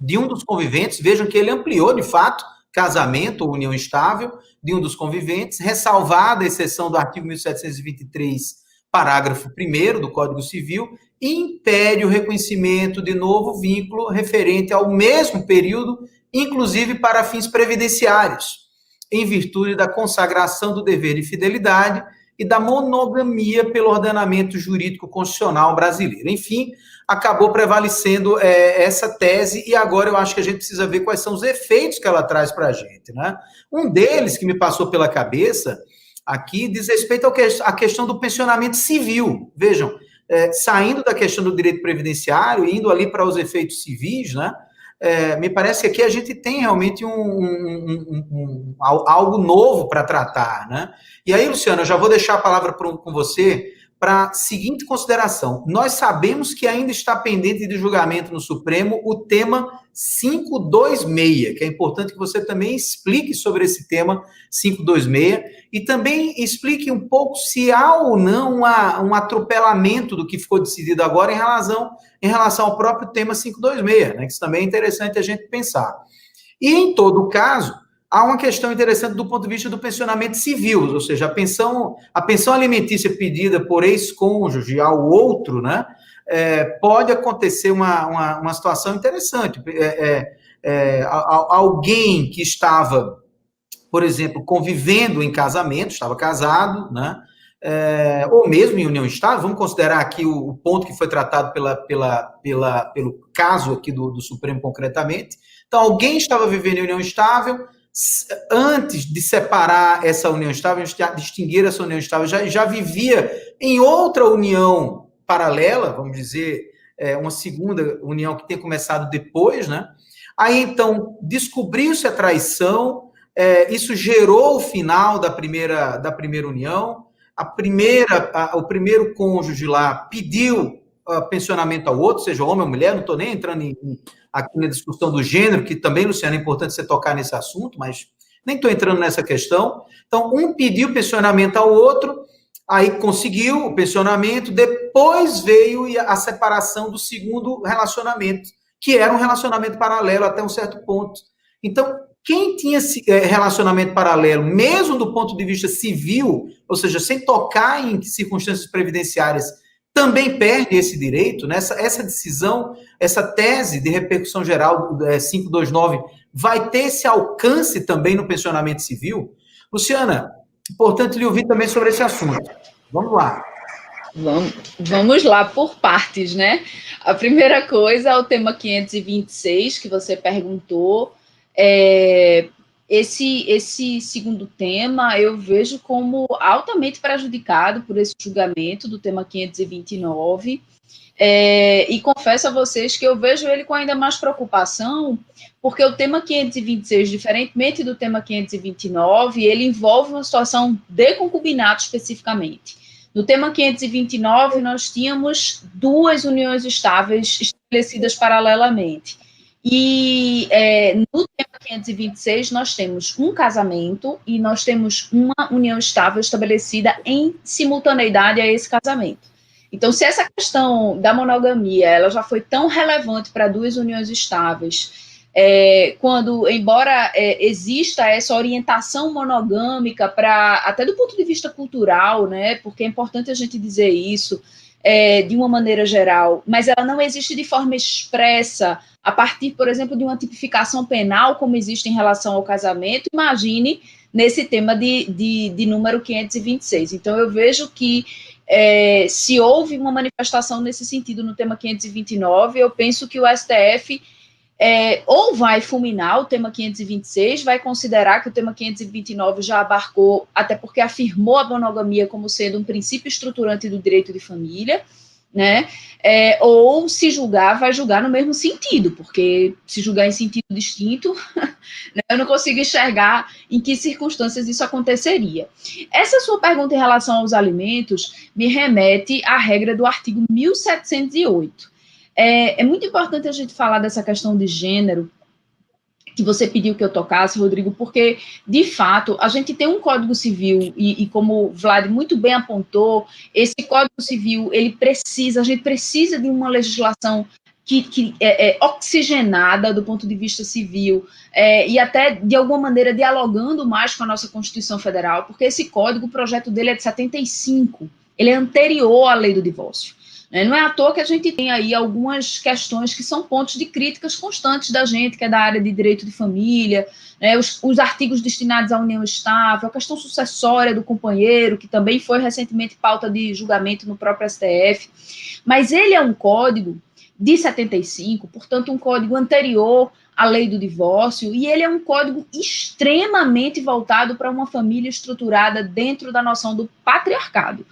de um dos conviventes, vejam que ele ampliou, de fato, casamento ou união estável de um dos conviventes, ressalvada a exceção do artigo 1723, parágrafo 1º do Código Civil, impede o reconhecimento de novo vínculo referente ao mesmo período, inclusive para fins previdenciários, em virtude da consagração do dever de fidelidade e da monogamia pelo ordenamento jurídico constitucional brasileiro. Enfim, acabou prevalecendo essa tese, e agora eu acho que a gente precisa ver quais são os efeitos que ela traz para a gente, né? Um deles que me passou pela cabeça aqui diz respeito à questão do pensionamento civil. Vejam, saindo da questão do direito previdenciário, indo ali para os efeitos civis, né? Me parece que aqui a gente tem realmente algo novo para tratar, né? E aí, Luciano, eu já vou deixar a palavra com você para a seguinte consideração. Nós sabemos que ainda está pendente de julgamento no Supremo o tema 526, que é importante que você também explique sobre esse tema 526 e também explique um pouco se há ou não um atropelamento do que ficou decidido agora em relação ao próprio tema 526, né, que isso também é interessante a gente pensar. E, em todo caso, há uma questão interessante do ponto de vista do pensionamento civil, ou seja, a pensão alimentícia pedida por ex-cônjuge ao outro, né, pode acontecer uma situação interessante. Alguém que estava, por exemplo, convivendo em casamento, estava casado, né, ou mesmo em união estável, vamos considerar aqui o ponto que foi tratado pelo caso aqui do Supremo concretamente. Então, alguém estava vivendo em união estável, antes de separar essa união estável, distinguir essa união estável, já vivia em outra união paralela, vamos dizer, uma segunda união que tem começado depois, né? Aí, então, descobriu-se a traição, isso gerou o final da primeira união, o primeiro cônjuge lá pediu pensionamento ao outro, seja homem ou mulher, não estou nem entrando aqui na discussão do gênero, que também, Luciano, é importante você tocar nesse assunto, mas nem estou entrando nessa questão. Então, um pediu pensionamento ao outro, aí conseguiu o pensionamento, depois veio a separação do segundo relacionamento, que era um relacionamento paralelo até um certo ponto. Então, quem tinha relacionamento paralelo, mesmo do ponto de vista civil, ou seja, sem tocar em circunstâncias previdenciárias, também perde esse direito, né? Essa decisão, essa tese de repercussão geral do 529 vai ter esse alcance também no pensionamento civil? Luciana, importante lhe ouvir também sobre esse assunto. Vamos lá. Vamos lá por partes, né? A primeira coisa é o tema 526, que você perguntou. Esse segundo tema eu vejo como altamente prejudicado por esse julgamento do tema 529, e confesso a vocês que eu vejo ele com ainda mais preocupação, porque o tema 526, diferentemente do tema 529, ele envolve uma situação de concubinato especificamente. No tema 529, nós tínhamos duas uniões estáveis estabelecidas paralelamente. E no tema 526, nós temos um casamento e nós temos uma união estável estabelecida em simultaneidade a esse casamento. Então, se essa questão da monogamia ela já foi tão relevante para duas uniões estáveis, embora exista essa orientação monogâmica até do ponto de vista cultural, né, porque é importante a gente dizer isso, de uma maneira geral, mas ela não existe de forma expressa a partir, por exemplo, de uma tipificação penal, como existe em relação ao casamento. Imagine nesse tema de número 526. Então, eu vejo que se houve uma manifestação nesse sentido no tema 529, eu penso que o STF ou vai fulminar o tema 526, vai considerar que o tema 529 já abarcou, até porque afirmou a monogamia como sendo um princípio estruturante do direito de família, né? Ou se julgar, vai julgar no mesmo sentido, porque se julgar em sentido distinto, né, eu não consigo enxergar em que circunstâncias isso aconteceria. Essa sua pergunta em relação aos alimentos me remete à regra do artigo 1708. É muito importante a gente falar dessa questão de gênero, que você pediu que eu tocasse, Rodrigo, porque, de fato, a gente tem um Código Civil, e como o Vlad muito bem apontou, esse Código Civil, a gente precisa de uma legislação que é oxigenada do ponto de vista civil, e até, de alguma maneira, dialogando mais com a nossa Constituição Federal, porque esse código, o projeto dele é de 75, ele é anterior à lei do divórcio. Não é à toa que a gente tem aí algumas questões que são pontos de críticas constantes da gente, que é da área de direito de família, né, os artigos destinados à união estável, a questão sucessória do companheiro, que também foi recentemente pauta de julgamento no próprio STF. Mas ele é um código de 75, portanto, um código anterior à lei do divórcio, e ele é um código extremamente voltado para uma família estruturada dentro da noção do patriarcado.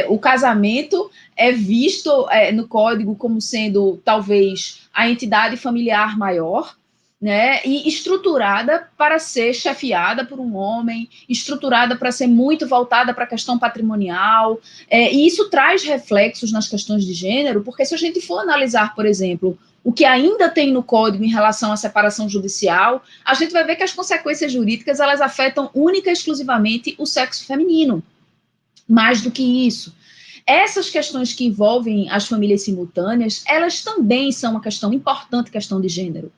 O casamento é visto no código como sendo, talvez, a entidade familiar maior, né, e estruturada para ser chefiada por um homem, estruturada para ser muito voltada para a questão patrimonial, e isso traz reflexos nas questões de gênero, porque se a gente for analisar, por exemplo, o que ainda tem no código em relação à separação judicial, a gente vai ver que as consequências jurídicas, elas afetam única e exclusivamente o sexo feminino. Mais do que isso, essas questões que envolvem as famílias simultâneas, elas também são uma questão importante, questão de gênero.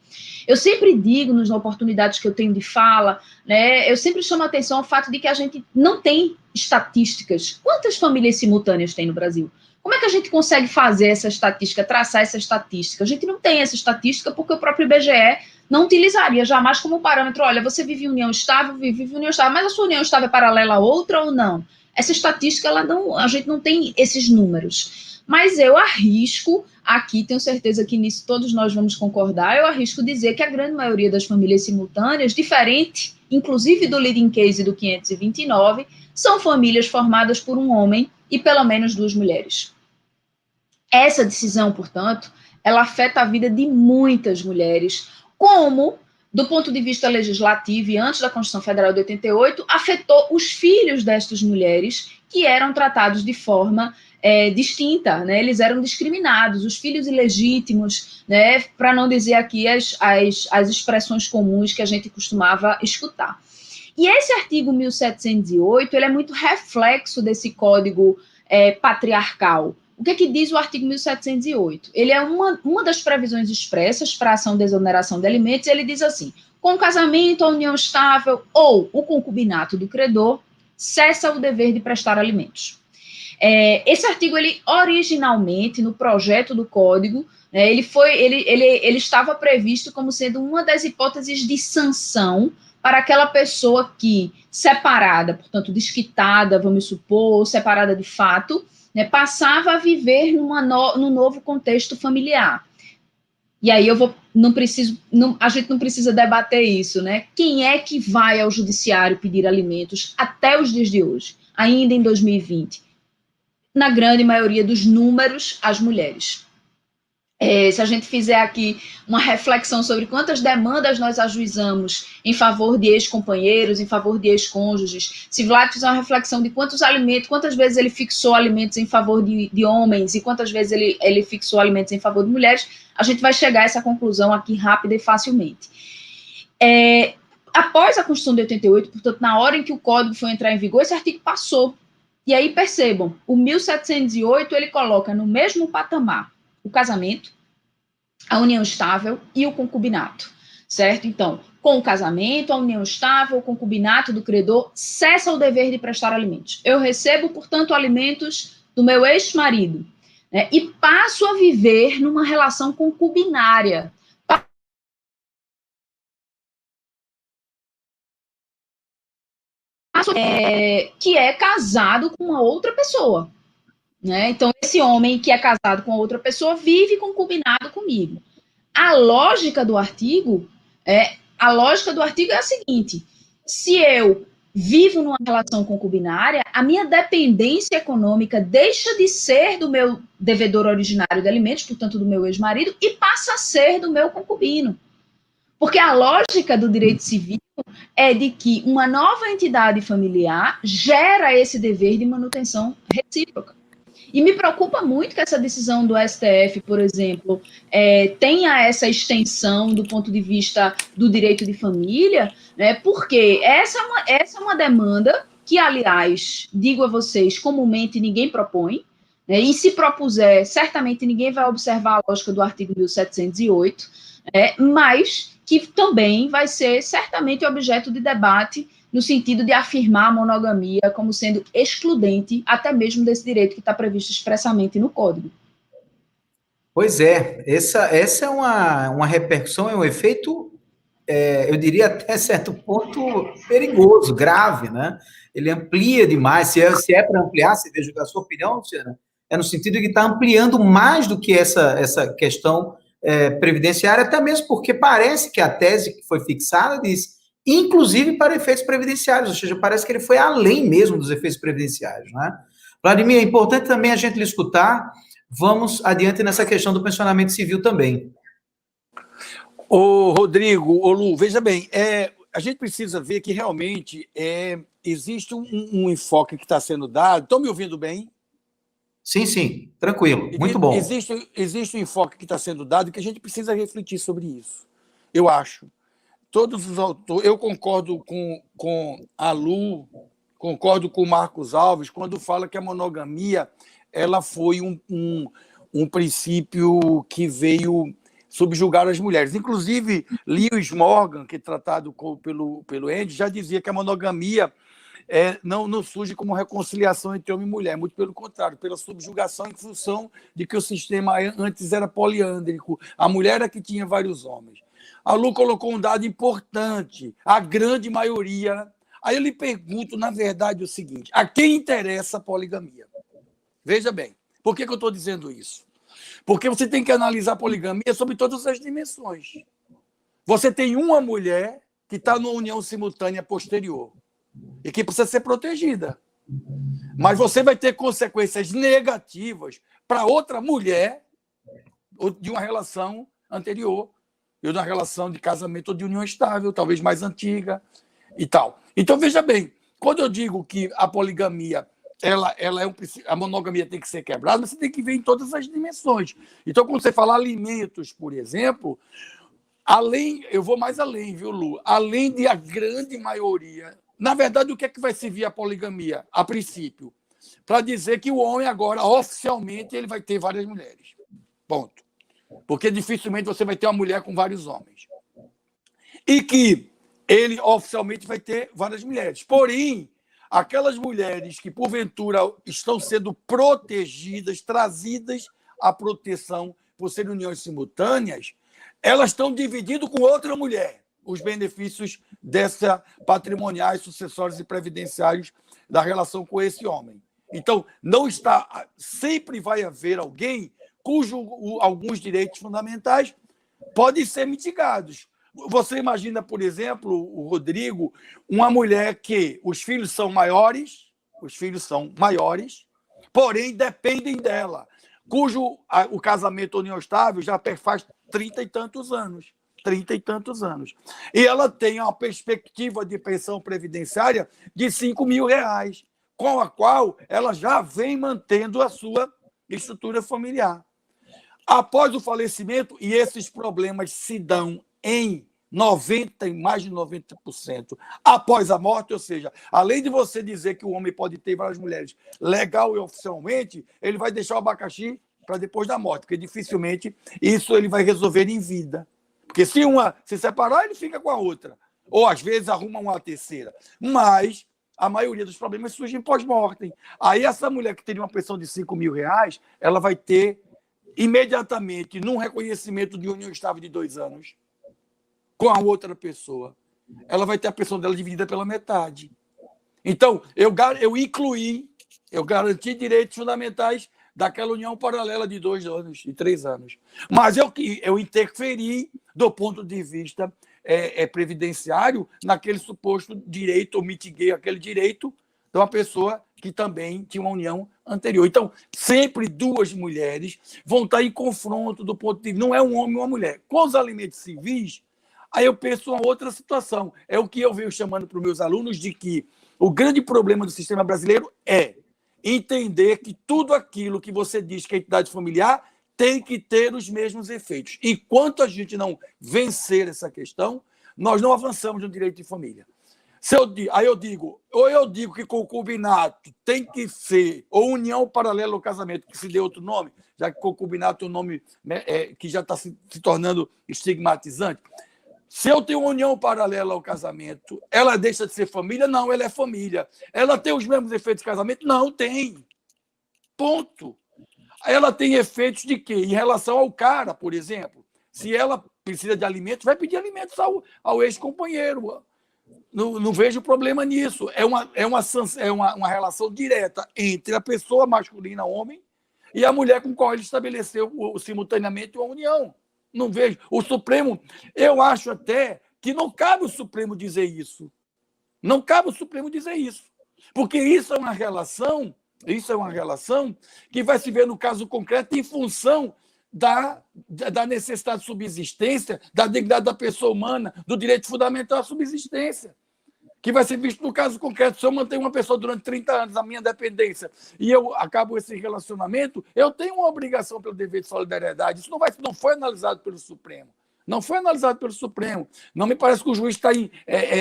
Eu sempre digo, nas oportunidades que eu tenho de fala, né, eu sempre chamo a atenção ao fato de que a gente não tem estatísticas. Quantas famílias simultâneas tem no Brasil? Como é que a gente consegue fazer essa estatística, traçar essa estatística? A gente não tem essa estatística porque o próprio IBGE não utilizaria jamais como parâmetro, olha, você vive em união estável, vive união estável, mas a sua união estável é paralela a outra ou não? Essa estatística, a gente não tem esses números. Mas eu arrisco, aqui tenho certeza que nisso todos nós vamos concordar, eu arrisco dizer que a grande maioria das famílias simultâneas, diferente, inclusive do leading case do 529, são famílias formadas por um homem e pelo menos 2 mulheres. Essa decisão, portanto, ela afeta a vida de muitas mulheres, como, do ponto de vista legislativo e antes da Constituição Federal de 88, afetou os filhos destas mulheres que eram tratados de forma distinta, né? Eles eram discriminados, os filhos ilegítimos, né? Para não dizer aqui as expressões comuns que a gente costumava escutar. E esse artigo 1708, ele é muito reflexo desse código patriarcal. O que diz o artigo 1708? Ele é uma das previsões expressas para a ação de exoneração de alimentos. Ele diz assim: com o casamento, a união estável ou o concubinato do credor, cessa o dever de prestar alimentos. Esse artigo, ele originalmente, no projeto do código, né, ele estava previsto como sendo uma das hipóteses de sanção para aquela pessoa que, separada, portanto, desquitada, vamos supor, ou separada de fato, né, passava a viver num novo contexto familiar. E aí a gente não precisa debater isso, né? Quem é que vai ao judiciário pedir alimentos até os dias de hoje, ainda em 2020? Na grande maioria dos números, as mulheres. Se a gente fizer aqui uma reflexão sobre quantas demandas nós ajuizamos em favor de ex-companheiros, em favor de ex-cônjuges, se Vlad fizer uma reflexão de quantas vezes ele fixou alimentos em favor de homens e quantas vezes ele fixou alimentos em favor de mulheres, a gente vai chegar a essa conclusão aqui rápida e facilmente. Após a Constituição de 88, portanto, na hora em que o Código foi entrar em vigor, esse artigo passou. E aí, percebam, o 1708, ele coloca no mesmo patamar o casamento, a união estável e o concubinato, certo? Então, com o casamento, a união estável, o concubinato do credor, cessa o dever de prestar alimentos. Eu recebo, portanto, alimentos do meu ex-marido, né, e passo a viver numa relação concubinária. Que é casado com uma outra pessoa. Né? Então, esse homem que é casado com outra pessoa vive concubinado comigo. A lógica do artigo é a seguinte: se eu vivo numa relação concubinária, a minha dependência econômica deixa de ser do meu devedor originário de alimentos, portanto, do meu ex-marido, e passa a ser do meu concubino. Porque a lógica do direito civil é de que uma nova entidade familiar gera esse dever de manutenção recíproca. E me preocupa muito que essa decisão do STF, por exemplo, tenha essa extensão do ponto de vista do direito de família, né, porque essa é uma demanda que, aliás, digo a vocês, comumente ninguém propõe, né, e se propuser, certamente ninguém vai observar a lógica do artigo 1708, mas que também vai ser certamente objeto de debate no sentido de afirmar a monogamia como sendo excludente até mesmo desse direito que está previsto expressamente no Código. Pois é, essa é uma repercussão, é um efeito, eu diria até certo ponto perigoso, grave, né? Ele amplia demais, se é para ampliar, você veja a sua opinião, Luciana, é no sentido de que está ampliando mais do que essa questão previdenciária, até mesmo porque parece que a tese que foi fixada diz inclusive para efeitos previdenciários, ou seja, parece que ele foi além mesmo dos efeitos previdenciários, né? Vladimir, é importante também a gente lhe escutar, vamos adiante nessa questão do pensionamento civil também. Ô, Rodrigo, ô Lu, veja bem, a gente precisa ver que realmente existe um enfoque que está sendo dado. Estão me ouvindo bem? Sim, tranquilo, muito bom. Existe um enfoque que está sendo dado e que a gente precisa refletir sobre isso, eu acho. Todos os autores, eu concordo com a Lu, concordo com o Marcos Alves, quando fala que a monogamia ela foi um princípio que veio subjugar as mulheres. Inclusive, Lewis Morgan, que é tratado pelo Andy, já dizia que a monogamia não surge como reconciliação entre homem e mulher, muito pelo contrário, pela subjugação em função de que o sistema antes era poliândrico. A mulher é que tinha vários homens. A Lu colocou um dado importante, a grande maioria. Aí eu lhe pergunto, na verdade, o seguinte, a quem interessa a poligamia? Veja bem, por que eu estou dizendo isso? Porque você tem que analisar a poligamia sobre todas as dimensões. Você tem uma mulher que está numa união simultânea posterior e que precisa ser protegida. Mas você vai ter consequências negativas para outra mulher de uma relação anterior, ou de uma relação de casamento ou de união estável, talvez mais antiga e tal. Então, veja bem, quando eu digo que a poligamia a monogamia tem que ser quebrada, você tem que ver em todas as dimensões. Então, quando você fala alimentos, por exemplo, eu vou mais além, viu, Lu? Além de a grande maioria, na verdade, o que é que vai servir a poligamia, a princípio? Para dizer que o homem agora, oficialmente, ele vai ter várias mulheres. Ponto. Porque dificilmente você vai ter uma mulher com vários homens. E que ele oficialmente vai ter várias mulheres. Porém, aquelas mulheres que, porventura, estão sendo protegidas, trazidas à proteção por serem uniões simultâneas, elas estão dividindo com outra mulher os benefícios dessa patrimoniais, sucessórios e previdenciários da relação com esse homem. Então, sempre vai haver alguém alguns direitos fundamentais podem ser mitigados. Você imagina, por exemplo, o Rodrigo, uma mulher que os filhos são maiores, porém dependem dela, cujo o casamento união estável já faz 30 e tantos anos. E ela tem uma perspectiva de pensão previdenciária de R$5.000, com a qual ela já vem mantendo a sua estrutura familiar. Após o falecimento, e esses problemas se dão em mais de 90%, após a morte, ou seja, além de você dizer que o homem pode ter várias mulheres legal e oficialmente, ele vai deixar o abacaxi para depois da morte, porque dificilmente isso ele vai resolver em vida. Porque se uma se separar, ele fica com a outra. Ou, às vezes, arruma uma terceira. Mas a maioria dos problemas surgem pós-mortem. Aí essa mulher que teria uma pensão de R$5.000, ela vai ter imediatamente, num reconhecimento de união estável de 2 anos, com a outra pessoa, ela vai ter a pensão dela dividida pela metade. Então, eu garanti direitos fundamentais daquela união paralela de 2 anos e 3 anos. Mas eu interferi do ponto de vista previdenciário naquele suposto direito, ou mitiguei aquele direito de uma pessoa que também tinha uma união anterior. Então, sempre 2 mulheres vão estar em confronto do ponto de vista, não é um homem e uma mulher. Com os alimentos civis, aí eu penso uma outra situação. É o que eu venho chamando para os meus alunos de que o grande problema do sistema brasileiro é entender que tudo aquilo que você diz que é entidade familiar tem que ter os mesmos efeitos. Enquanto a gente não vencer essa questão, nós não avançamos no direito de família. Aí eu digo, ou eu digo que concubinato tem que ser, ou união paralela ao casamento, que se dê outro nome, já que concubinato é um nome, né, que já está se tornando estigmatizante. Se eu tenho uma união paralela ao casamento, ela deixa de ser família? Não, ela é família. Ela tem os mesmos efeitos de casamento? Não, tem. Ponto. Ela tem efeitos de quê? Em relação ao cara, por exemplo. Se ela precisa de alimentos, vai pedir alimentos ao ex-companheiro. Não vejo problema nisso. É uma relação direta entre a pessoa masculina, homem, e a mulher com qual ele estabeleceu simultaneamente uma união. Não vejo. O Supremo, eu acho até que não cabe o Supremo dizer isso. Não cabe o Supremo dizer isso. Porque isso é uma relação que vai se ver no caso concreto em função da necessidade de subsistência, da dignidade da pessoa humana, do direito fundamental à subsistência, que vai ser visto no caso concreto. Se eu mantenho uma pessoa durante 30 anos na minha dependência e eu acabo esse relacionamento, eu tenho uma obrigação pelo dever de solidariedade. Isso não foi analisado pelo Supremo. Não foi analisado pelo Supremo. Não me parece que o juiz está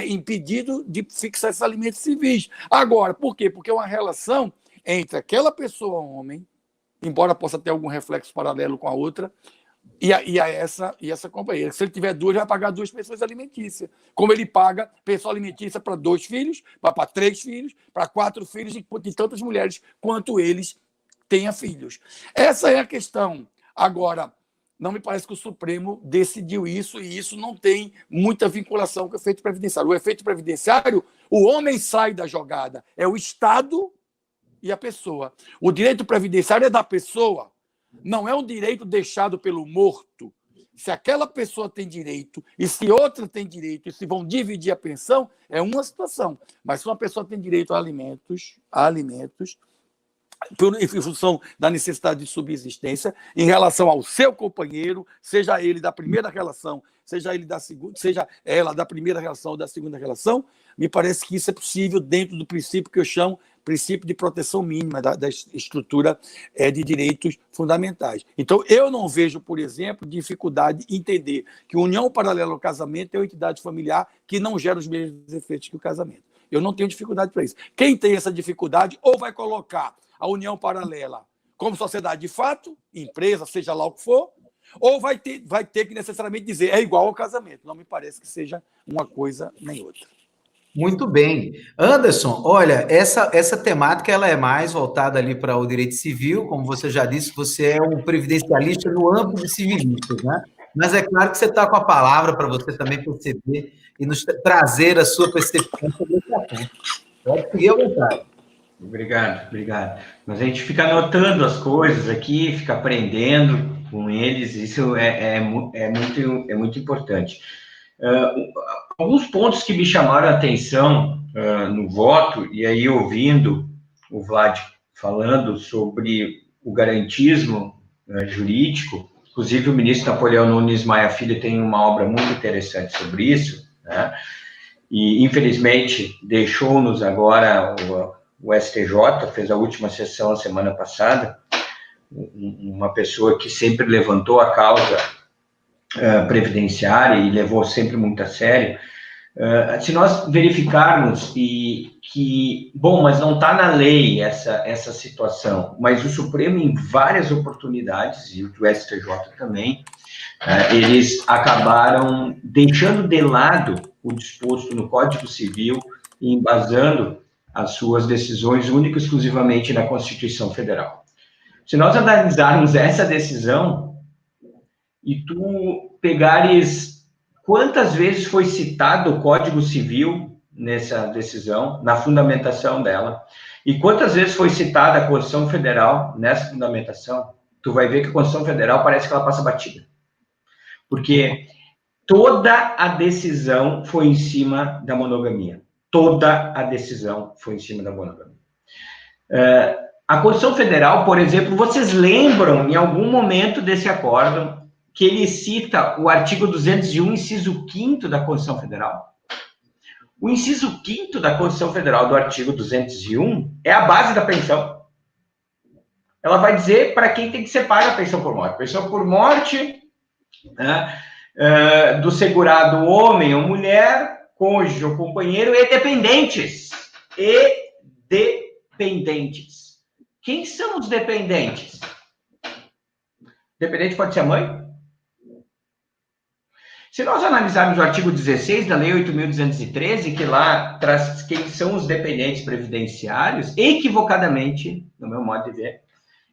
impedido de fixar esses limites civis. Agora, por quê? Porque é uma relação entre aquela pessoa, homem, embora possa ter algum reflexo paralelo com a outra, e essa companheira. Se ele tiver duas, vai pagar 2 pensões alimentícias. Como ele paga pensão alimentícia para 2 filhos, para 3 filhos, para 4 filhos, e de tantas mulheres quanto eles tenham filhos. Essa é a questão. Agora, não me parece que o Supremo decidiu isso, e isso não tem muita vinculação com o efeito previdenciário. O efeito previdenciário, o homem sai da jogada. É o Estado e a pessoa. O direito previdenciário é da pessoa, não é um direito deixado pelo morto. Se aquela pessoa tem direito e se outra tem direito e se vão dividir a pensão, é uma situação. Mas se uma pessoa tem direito a alimentos, em função da necessidade de subsistência, em relação ao seu companheiro, seja ele da primeira relação, seja ele da segunda, seja ela da primeira relação ou da segunda relação, me parece que isso é possível dentro do princípio que eu chamo princípio de proteção mínima da estrutura de direitos fundamentais. Então, eu não vejo, por exemplo, dificuldade em entender que união paralela ao casamento é uma entidade familiar que não gera os mesmos efeitos que o casamento. Eu não tenho dificuldade para isso. Quem tem essa dificuldade, ou vai colocar a união paralela como sociedade de fato, empresa, seja lá o que for, ou vai ter que necessariamente dizer é igual ao casamento. Não me parece que seja uma coisa nem outra. Muito bem. Anderson, olha, essa temática ela é mais voltada ali para o direito civil, como você já disse, você é um previdencialista no âmbito de civilistas, né? Mas é claro que você está com a palavra para você também perceber e nos trazer a sua percepção sobre esse assunto. Pode seguir à vontade. Obrigado. Mas a gente fica anotando as coisas aqui, fica aprendendo com eles, isso é muito importante. Alguns pontos que me chamaram a atenção no voto, e aí ouvindo o Vlad falando sobre o garantismo jurídico, inclusive o ministro Napoleão Nunes Maia Filho tem uma obra muito interessante sobre isso, né? E infelizmente deixou-nos agora o STJ, fez a última sessão a semana passada, uma pessoa que sempre levantou a causa previdenciária e levou sempre muito a sério. Se nós verificarmos mas não está na lei essa situação, mas o Supremo, em várias oportunidades, e o STJ também, eles acabaram deixando de lado o disposto no Código Civil e embasando as suas decisões única e exclusivamente na Constituição Federal. Se nós analisarmos essa decisão e tu pegares quantas vezes foi citado o Código Civil nessa decisão, na fundamentação dela, e quantas vezes foi citada a Constituição Federal nessa fundamentação, tu vai ver que a Constituição Federal parece que ela passa batida. Porque toda a decisão foi em cima da monogamia. Toda a decisão foi em cima da monogamia. A Constituição Federal, por exemplo, vocês lembram em algum momento desse acórdão que ele cita o artigo 201, inciso 5º da Constituição Federal? O inciso 5º da Constituição Federal do artigo 201 é a base da pensão. ela vai dizer para quem tem que ser paga a pensão por morte. Pensão por morte, né, do segurado homem ou mulher, cônjuge ou companheiro e dependentes. E dependentes. Quem são os dependentes? Dependente pode ser a mãe? Se nós analisarmos o artigo 16 da Lei 8.213, que lá traz quem são os dependentes previdenciários, equivocadamente, no meu modo de ver,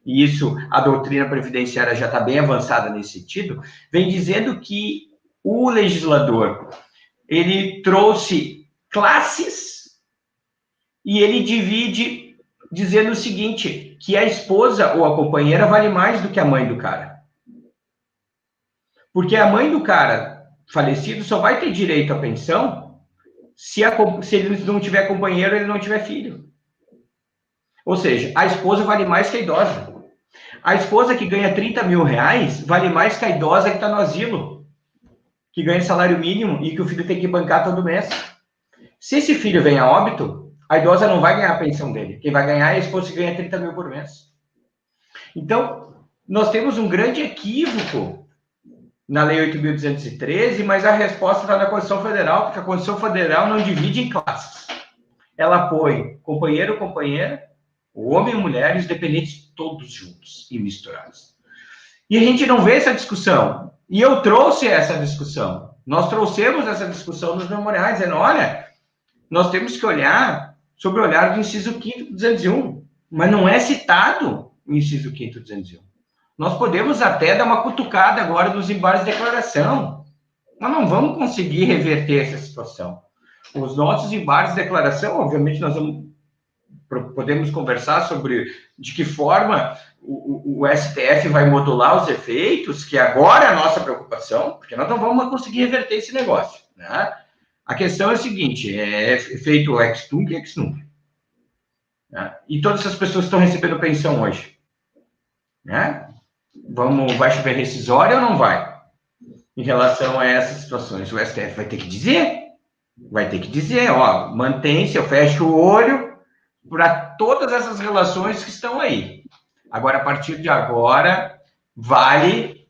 e isso, a doutrina previdenciária já está bem avançada nesse sentido, vem dizendo que o legislador, ele trouxe classes e ele divide dizendo o seguinte, que a esposa ou a companheira vale mais do que a mãe do cara. Porque a mãe do cara falecido só vai ter direito à pensão se ele não tiver companheiro, ele não tiver filho. Ou seja, a esposa vale mais que a idosa. A esposa que ganha 30 mil reais vale mais que a idosa que está no asilo, que ganha salário mínimo e que o filho tem que bancar todo mês. Se esse filho vem a óbito, a idosa não vai ganhar a pensão dele. Quem vai ganhar é a esposa que ganha 30 mil por mês. Então, nós temos um grande equívoco na Lei 8.213, mas a resposta está na Constituição Federal, porque a Constituição Federal não divide em classes. Ela põe companheiro, companheira, o homem e mulher e os dependentes todos juntos e misturados. E a gente não vê essa discussão. E eu trouxe essa discussão. Nós trouxemos essa discussão nos memoriais, dizendo, olha, nós temos que olhar sobre o olhar do inciso 5º do 201, mas não é citado o inciso 5º do 201. Nós podemos até dar uma cutucada agora dos embargos de declaração. Nós não vamos conseguir reverter essa situação. Os nossos embargos de declaração, obviamente, podemos conversar sobre de que forma o STF vai modular os efeitos, que agora é a nossa preocupação, porque nós não vamos conseguir reverter esse negócio. Né? A questão é a seguinte, é feito ex tunc e ex nunc. Né? E todas essas pessoas estão recebendo pensão hoje. Né? Vai chover rescisória ou não vai? Em relação a essas situações, o STF vai ter que dizer, ó, mantém-se, eu fecho o olho para todas essas relações que estão aí. Agora, a partir de agora, vale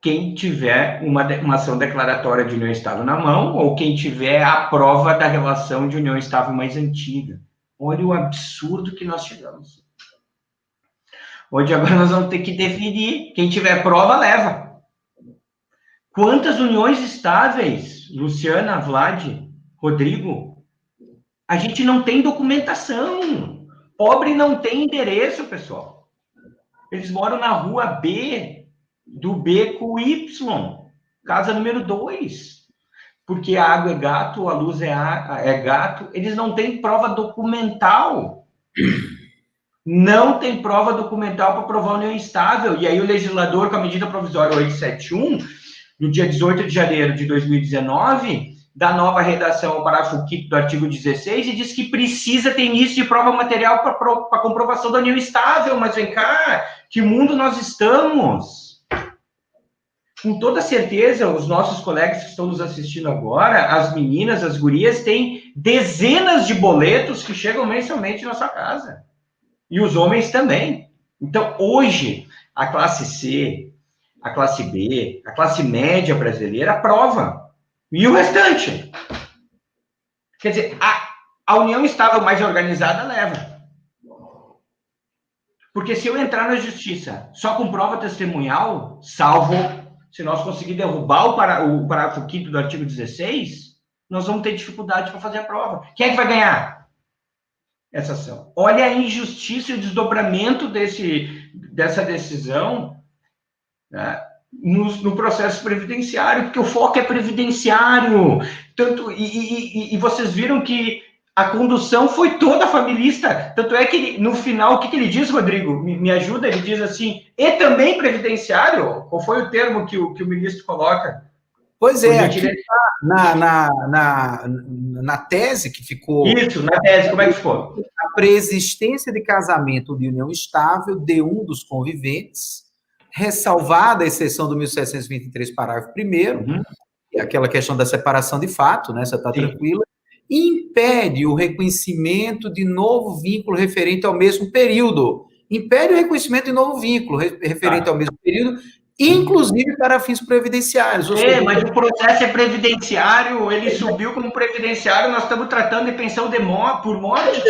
quem tiver uma ação declaratória de união estável na mão ou quem tiver a prova da relação de união estável mais antiga. Olha o absurdo que nós chegamos. Hoje agora nós vamos ter que definir. Quem tiver prova, leva. Quantas uniões estáveis, Luciana, Vlad, Rodrigo? A gente não tem documentação. Pobre não tem endereço, pessoal. Eles moram na rua B, do Beco Y, casa número 2. Porque a água é gato, a luz é gato. Eles não têm prova documental. Não tem prova documental para provar união estável. E aí o legislador, com a medida provisória 871, no dia 18 de janeiro de 2019, dá nova redação ao parágrafo 5º do artigo 16 e diz que precisa ter início de prova material para comprovação da união estável. Mas vem cá, que mundo nós estamos? Com toda certeza, os nossos colegas que estão nos assistindo agora, as meninas, as gurias, têm dezenas de boletos que chegam mensalmente na sua casa. E os homens também. Então, hoje, a classe C, a classe B, a classe média brasileira aprova. E o restante? Quer dizer, a união estável mais organizada leva. Porque se eu entrar na justiça só com prova testemunhal, salvo se nós conseguirmos derrubar o parágrafo 5º do artigo 16, nós vamos ter dificuldade para fazer a prova. Quem é que vai ganhar essa ação? Olha a injustiça e o desdobramento dessa decisão, né, no processo previdenciário, porque o foco é previdenciário. E vocês viram que a condução foi toda familista. Tanto é que, no final, o que ele diz, Rodrigo? Me ajuda, ele diz assim, e também previdenciário? Qual foi o termo que o ministro coloca? Pois é, aqui na tese que ficou... Isso, na tese, como é que ficou? A preexistência de casamento de união estável de um dos conviventes, ressalvada a exceção do 1723, parágrafo 1º, aquela questão da separação de fato, né, você está tranquila, impede o reconhecimento de novo vínculo referente ao mesmo período. impede o reconhecimento de novo vínculo referente ao mesmo período, inclusive para fins previdenciários. Mas o processo é previdenciário, ele subiu como previdenciário, nós estamos tratando de pensão por morte.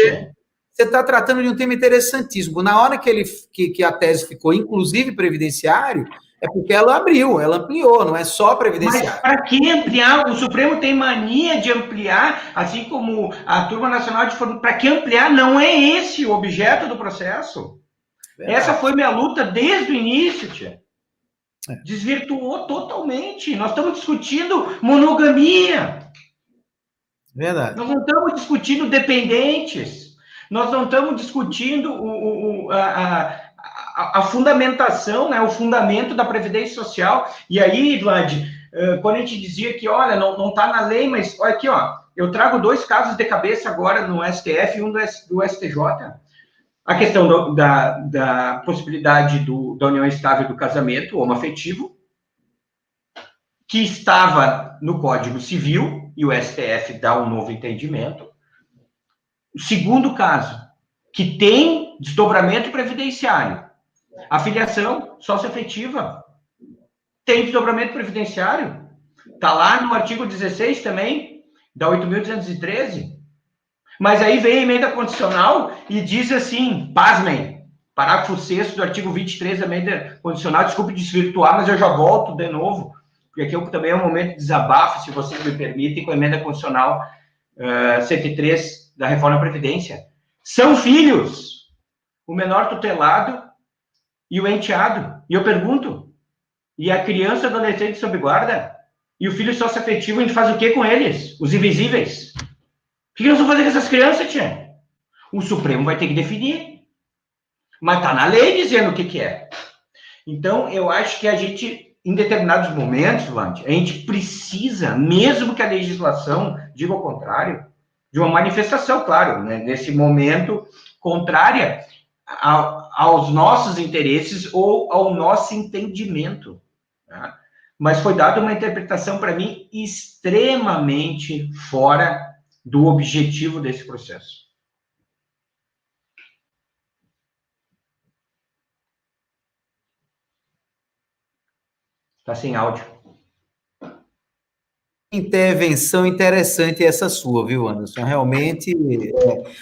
Você está tratando de um tema interessantíssimo. Na hora que a tese ficou inclusive previdenciário, é porque ela ampliou, não é só previdenciário. Mas para que ampliar? O Supremo tem mania de ampliar, assim como a Turma Nacional de Formação. Para que ampliar? Não é esse o objeto do processo. Verdade. Essa foi minha luta desde o início, tia. Desvirtuou totalmente. Nós estamos discutindo monogamia. Verdade. Nós não estamos discutindo dependentes. Nós não estamos discutindo a fundamentação, né, o fundamento da Previdência Social. E aí, Vlad, quando a gente dizia que, olha, não está na lei, mas olha aqui, ó, eu trago 2 casos de cabeça agora no STF e um do STJ. A questão da possibilidade da união estável do casamento homoafetivo, que estava no Código Civil, e o STF dá um novo entendimento. O segundo caso, que tem desdobramento previdenciário, a filiação socioafetiva tem desdobramento previdenciário. Está lá no artigo 16 também, da 8.213. Mas aí vem a emenda condicional e diz assim, pasmem, parágrafo 6º do artigo 23 da emenda condicional, desculpe desvirtuar, mas eu já volto de novo, porque aqui também é um momento de desabafo, se vocês me permitem, com a emenda condicional 103 da reforma da Previdência. São filhos, o menor tutelado e o enteado. E eu pergunto, e a criança e adolescente sob guarda? E o filho socioafetivo, a gente faz o que com eles? Os invisíveis? O que nós vamos fazer com essas crianças, tia? O Supremo vai ter que definir. Mas está na lei dizendo o que é. Então, eu acho que a gente, em determinados momentos, Vlad, a gente precisa, mesmo que a legislação diga o contrário, de uma manifestação, claro, né, nesse momento, contrária aos nossos interesses ou ao nosso entendimento. Tá? Mas foi dada uma interpretação, para mim, extremamente fora do objetivo desse processo. Está sem áudio. Intervenção interessante essa sua, viu, Anderson? Realmente.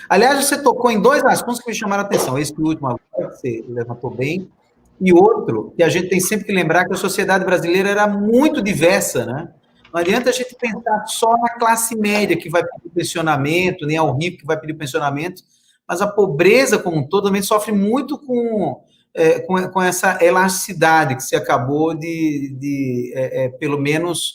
Aliás, você tocou em 2 assuntos que me chamaram a atenção. Esse último agora, que você levantou bem, e outro, que a gente tem sempre que lembrar que a sociedade brasileira era muito diversa, né? Não adianta a gente pensar só na classe média que vai pedir pensionamento, nem ao rico que vai pedir pensionamento, mas a pobreza como um todo também sofre muito com essa elasticidade que você acabou pelo menos,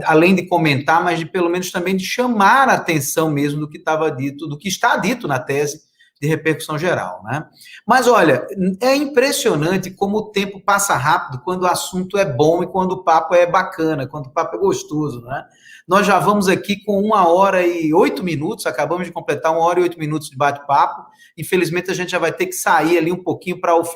além de comentar, mas pelo menos também de chamar a atenção mesmo do que estava dito, do que está dito na tese de repercussão geral, né? Mas, olha, é impressionante como o tempo passa rápido quando o assunto é bom e quando o papo é bacana, quando o papo é gostoso, né? Nós já vamos aqui com 1h08, acabamos de completar 1h08 de bate-papo. Infelizmente, a gente já vai ter que sair ali um pouquinho para os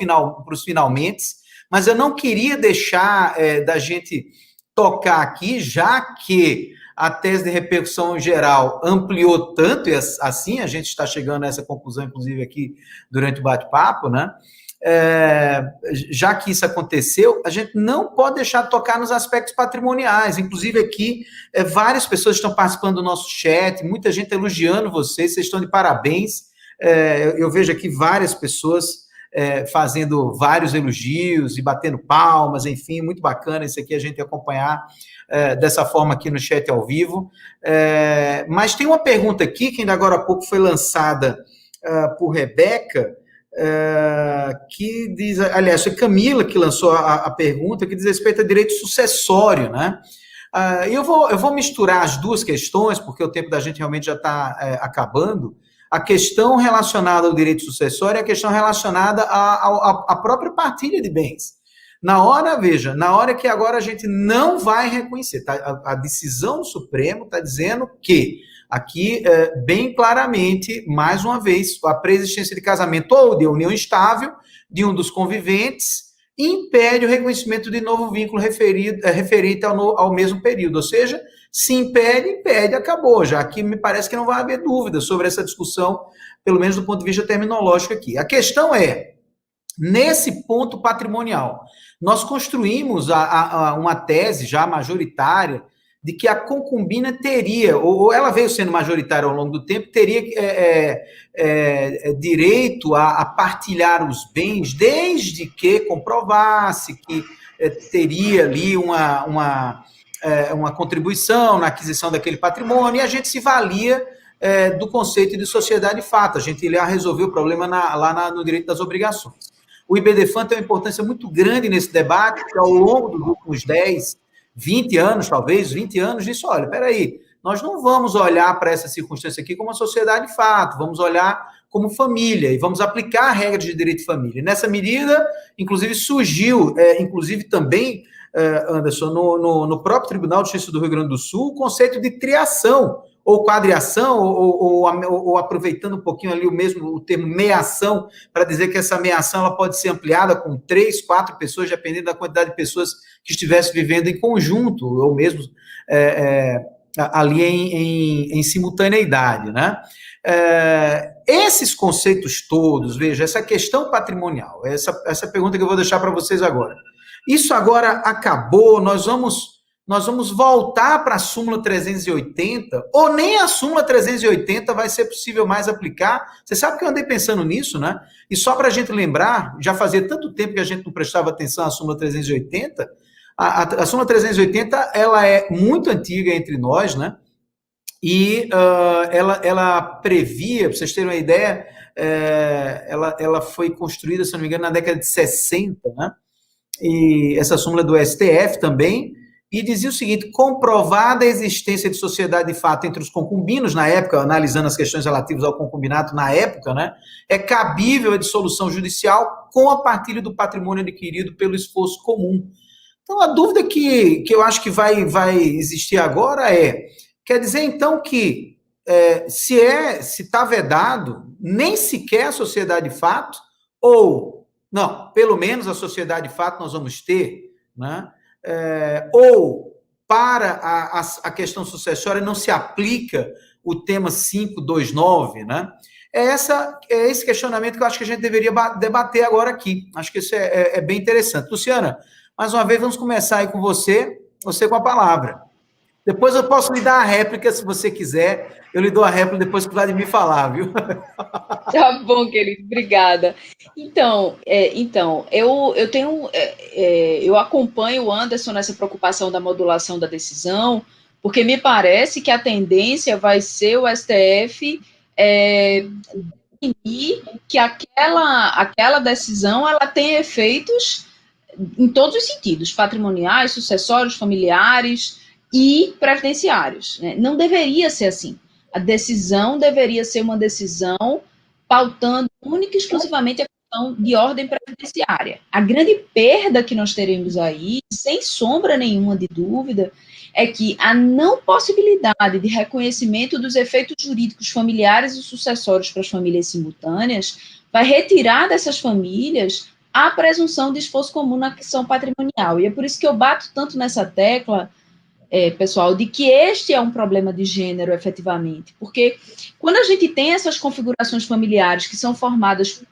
finalmente, mas eu não queria deixar da gente tocar aqui, já que a tese de repercussão geral ampliou tanto, e assim a gente está chegando a essa conclusão, inclusive, aqui durante o bate-papo, né? Já que isso aconteceu, a gente não pode deixar de tocar nos aspectos patrimoniais. Inclusive, aqui, várias pessoas estão participando do nosso chat, muita gente elogiando vocês estão de parabéns. Eu vejo aqui várias pessoas fazendo vários elogios e batendo palmas, enfim, muito bacana isso aqui, a gente acompanhar dessa forma aqui no chat ao vivo. Mas tem uma pergunta aqui, que ainda agora há pouco foi lançada por Rebeca, que diz, aliás, foi Camila que lançou a pergunta, que diz respeito a direito sucessório, né? Eu vou misturar as duas questões, porque o tempo da gente realmente já está acabando. A questão relacionada ao direito sucessório e a questão relacionada à própria partilha de bens. Na hora que agora a gente não vai reconhecer, tá? A decisão do Supremo está dizendo que, aqui, bem claramente, mais uma vez, a preexistência de casamento ou de união estável de um dos conviventes impede o reconhecimento de novo vínculo referente ao mesmo período, ou seja, Se impede, impede, acabou. Já que me parece que não vai haver dúvida sobre essa discussão, pelo menos do ponto de vista terminológico aqui. A questão é, nesse ponto patrimonial, nós construímos uma tese já majoritária de que a concubina teria, ou ela veio sendo majoritária ao longo do tempo, teria direito a partilhar os bens, desde que comprovasse que teria ali uma contribuição na aquisição daquele patrimônio, e a gente se valia do conceito de sociedade de fato. A gente ia resolver o problema no direito das obrigações. O IBDFAN tem uma importância muito grande nesse debate, porque ao longo dos últimos 10, 20 anos, talvez, 20 anos, disse, olha, peraí, nós não vamos olhar para essa circunstância aqui como uma sociedade de fato, vamos olhar como família, e vamos aplicar regras de direito de família. Nessa medida, inclusive, surgiu, inclusive também, Anderson, no próprio Tribunal de Justiça do Rio Grande do Sul, o conceito de triação, ou quadriação, ou aproveitando um pouquinho ali o termo meação, para dizer que essa meação ela pode ser ampliada com 3, 4 pessoas, dependendo da quantidade de pessoas que estivessem vivendo em conjunto, ou mesmo ali em simultaneidade, né? Esses conceitos todos, veja, essa questão patrimonial, essa pergunta que eu vou deixar para vocês agora. Isso agora acabou, nós vamos voltar para a súmula 380, ou nem a súmula 380 vai ser possível mais aplicar. Você sabe que eu andei pensando nisso, né? E só para a gente lembrar, já fazia tanto tempo que a gente não prestava atenção à súmula 380, a súmula 380, ela é muito antiga entre nós, né? E ela previa, para vocês terem uma ideia, ela foi construída, se não me engano, na década de 60, né? E essa súmula do STF também, e dizia o seguinte: comprovada a existência de sociedade de fato entre os concubinos, na época, analisando as questões relativas ao concubinato na época, né, é cabível a dissolução judicial com a partilha do patrimônio adquirido pelo esforço comum. Então, a dúvida que eu acho que vai existir agora quer dizer, então, que se está vedado, nem sequer a sociedade de fato, ou, não, pelo menos a sociedade de fato nós vamos ter, né? Ou para a questão sucessória não se aplica o tema 529, né? É esse questionamento que eu acho que a gente deveria debater agora aqui. Acho que isso é bem interessante. Luciana, mais uma vez, vamos começar aí com você com a palavra. Depois eu posso lhe dar a réplica, se você quiser. Eu lhe dou a réplica depois que o Vladimir falar, viu? Tá bom, querido, obrigada. Então, eu acompanho o Anderson nessa preocupação da modulação da decisão, porque me parece que a tendência vai ser o STF definir que aquela decisão ela tem efeitos em todos os sentidos, patrimoniais, sucessórios, familiares e previdenciários, né? Não deveria ser assim. A decisão deveria ser uma decisão pautando única e exclusivamente a questão de ordem previdenciária. A grande perda que nós teremos aí, sem sombra nenhuma de dúvida, é que a não possibilidade de reconhecimento dos efeitos jurídicos familiares e sucessórios para as famílias simultâneas vai retirar dessas famílias a presunção de esforço comum na aquisição patrimonial. E é por isso que eu bato tanto nessa tecla, pessoal, de que este é um problema de gênero, efetivamente. Porque quando a gente tem essas configurações familiares que são formadas,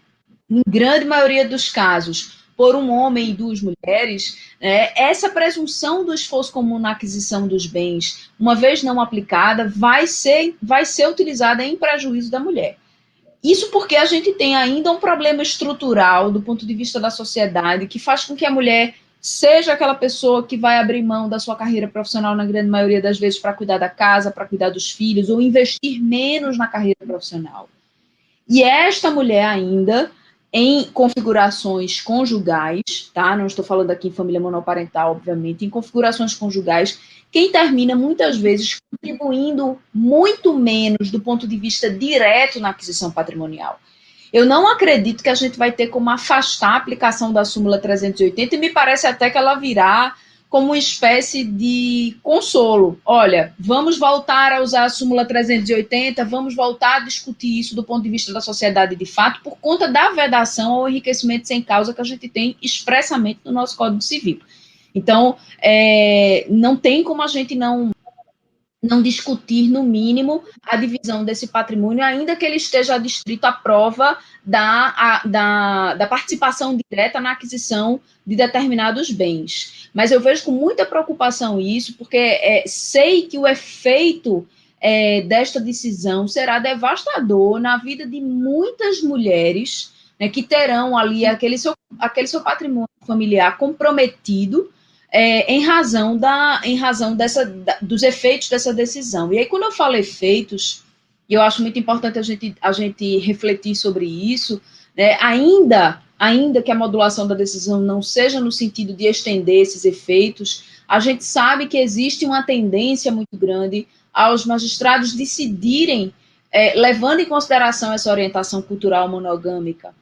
em grande maioria dos casos, por um homem e duas mulheres, essa presunção do esforço comum na aquisição dos bens, uma vez não aplicada, vai ser utilizada em prejuízo da mulher. Isso porque a gente tem ainda um problema estrutural do ponto de vista da sociedade que faz com que a mulher seja aquela pessoa que vai abrir mão da sua carreira profissional na grande maioria das vezes para cuidar da casa, para cuidar dos filhos, ou investir menos na carreira profissional. E esta mulher ainda, em configurações conjugais, tá? Não estou falando aqui em família monoparental, obviamente, em configurações conjugais, quem termina muitas vezes contribuindo muito menos do ponto de vista direto na aquisição patrimonial. Eu não acredito que a gente vai ter como afastar a aplicação da súmula 380 e me parece até que ela virá como uma espécie de consolo. Olha, vamos voltar a usar a súmula 380, vamos voltar a discutir isso do ponto de vista da sociedade de fato, por conta da vedação ao enriquecimento sem causa que a gente tem expressamente no nosso Código Civil. Então, não tem como a gente não não discutir, no mínimo, a divisão desse patrimônio, ainda que ele esteja adstrito à prova da participação direta na aquisição de determinados bens. Mas eu vejo com muita preocupação isso, porque sei que o efeito desta decisão será devastador na vida de muitas mulheres, né, que terão ali aquele seu patrimônio familiar comprometido, em razão dos efeitos dessa decisão. E aí, quando eu falo efeitos, e eu acho muito importante a gente refletir sobre isso, né, ainda que a modulação da decisão não seja no sentido de estender esses efeitos, a gente sabe que existe uma tendência muito grande aos magistrados decidirem, levando em consideração essa orientação cultural monogâmica.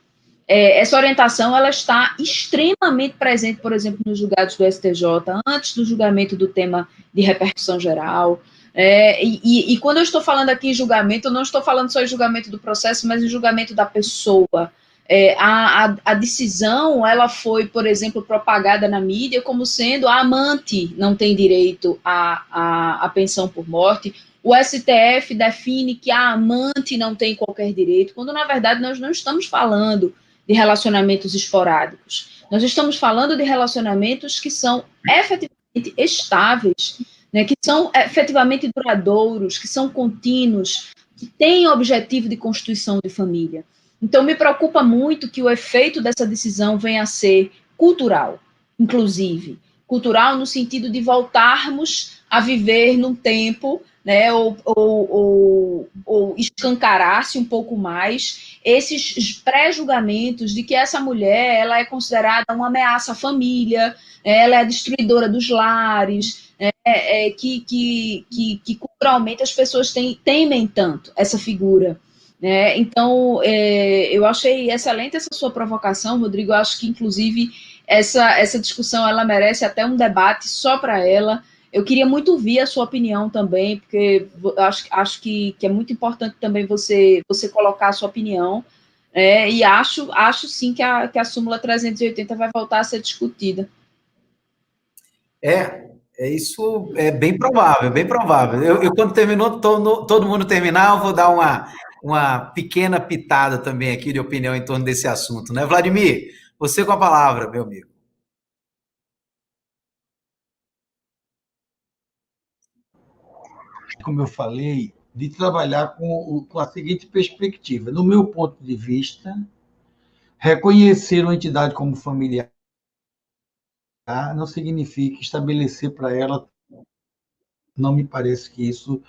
Essa orientação ela está extremamente presente, por exemplo, nos julgados do STJ, antes do julgamento do tema de repercussão geral. E quando eu estou falando aqui em julgamento, eu não estou falando só em julgamento do processo, mas em julgamento da pessoa. A decisão ela foi, por exemplo, propagada na mídia como sendo a amante não tem direito à pensão por morte. O STF define que a amante não tem qualquer direito, quando, na verdade, nós não estamos falando de relacionamentos esporádicos. Nós estamos falando de relacionamentos que são efetivamente estáveis, né, que são efetivamente duradouros, que são contínuos, que têm objetivo de constituição de família. Então, me preocupa muito que o efeito dessa decisão venha a ser cultural, inclusive. Cultural no sentido de voltarmos a viver num tempo, né, ou escancarar-se um pouco mais esses pré-julgamentos de que essa mulher ela é considerada uma ameaça à família, ela é a destruidora dos lares, que culturalmente as pessoas temem tanto essa figura. Então, eu achei excelente essa sua provocação, Rodrigo. Eu acho que, inclusive, essa discussão ela merece até um debate só para ela. Eu queria muito ouvir a sua opinião também, porque acho que é muito importante também você colocar a sua opinião, e acho sim que a súmula 380 vai voltar a ser discutida. Isso é bem provável, bem provável. Eu quando terminou, todo mundo terminar, eu vou dar uma pequena pitada também aqui de opinião em torno desse assunto, né? Vladimir, você com a palavra, meu amigo. Como eu falei, de trabalhar com a seguinte perspectiva. No meu ponto de vista, reconhecer uma entidade como familiar não significa estabelecer para ela, não me parece que isso,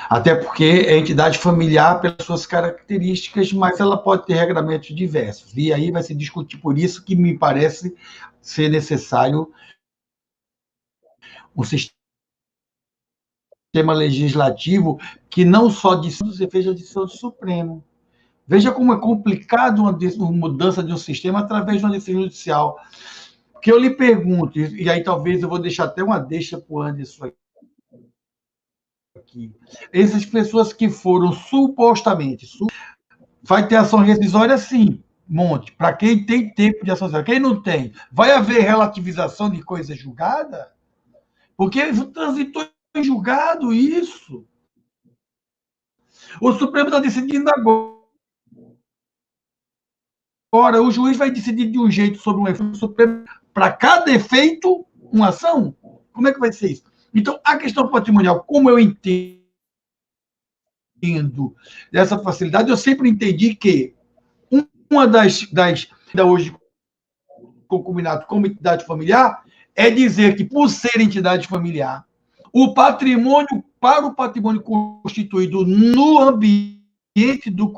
até porque é entidade familiar pelas suas características, mas ela pode ter regramentos diversos, e aí vai se discutir, por isso que me parece ser necessário um sistema legislativo que não só decida, seja a decisão do Supremo. Veja como é complicado uma mudança de um sistema através de uma decisão judicial. Porque eu lhe pergunto, e aí talvez eu vou deixar até uma deixa para o Anderson aqui. Essas pessoas que foram supostamente... Vai ter ação rescisória, sim, monte. Para quem tem tempo de ação rescisória. Quem não tem, vai haver relativização de coisa julgada? Porque transitou em julgado isso. O Supremo está decidindo agora. Agora, o juiz vai decidir de um jeito sobre um efeito Supremo, para cada efeito, uma ação? Como é que vai ser isso? Então, a questão patrimonial, como eu entendo dessa facilidade, eu sempre entendi que uma das hoje concubinato como entidade familiar é dizer que, por ser entidade familiar, o patrimônio, para o patrimônio constituído no ambiente do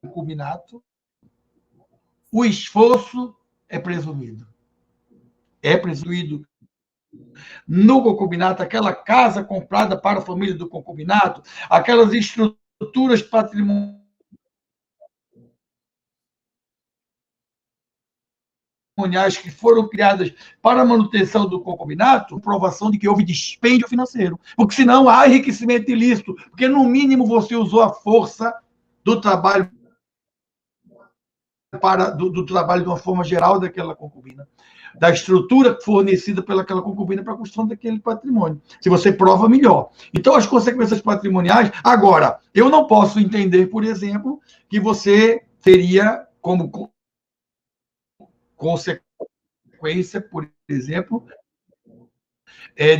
concubinato, o esforço é presumido. É presumido no concubinato, aquela casa comprada para a família do concubinato, aquelas estruturas patrimoniais que foram criadas para a manutenção do concubinato, comprovação de que houve dispêndio financeiro. Porque senão há enriquecimento ilícito, porque no mínimo você usou a força do trabalho do trabalho de uma forma geral daquela concubina, da estrutura fornecida pelaquela concubina para a construção daquele patrimônio. Se você prova, melhor. Então, as consequências patrimoniais... Agora, eu não posso entender, por exemplo, que você teria como consequência, por exemplo,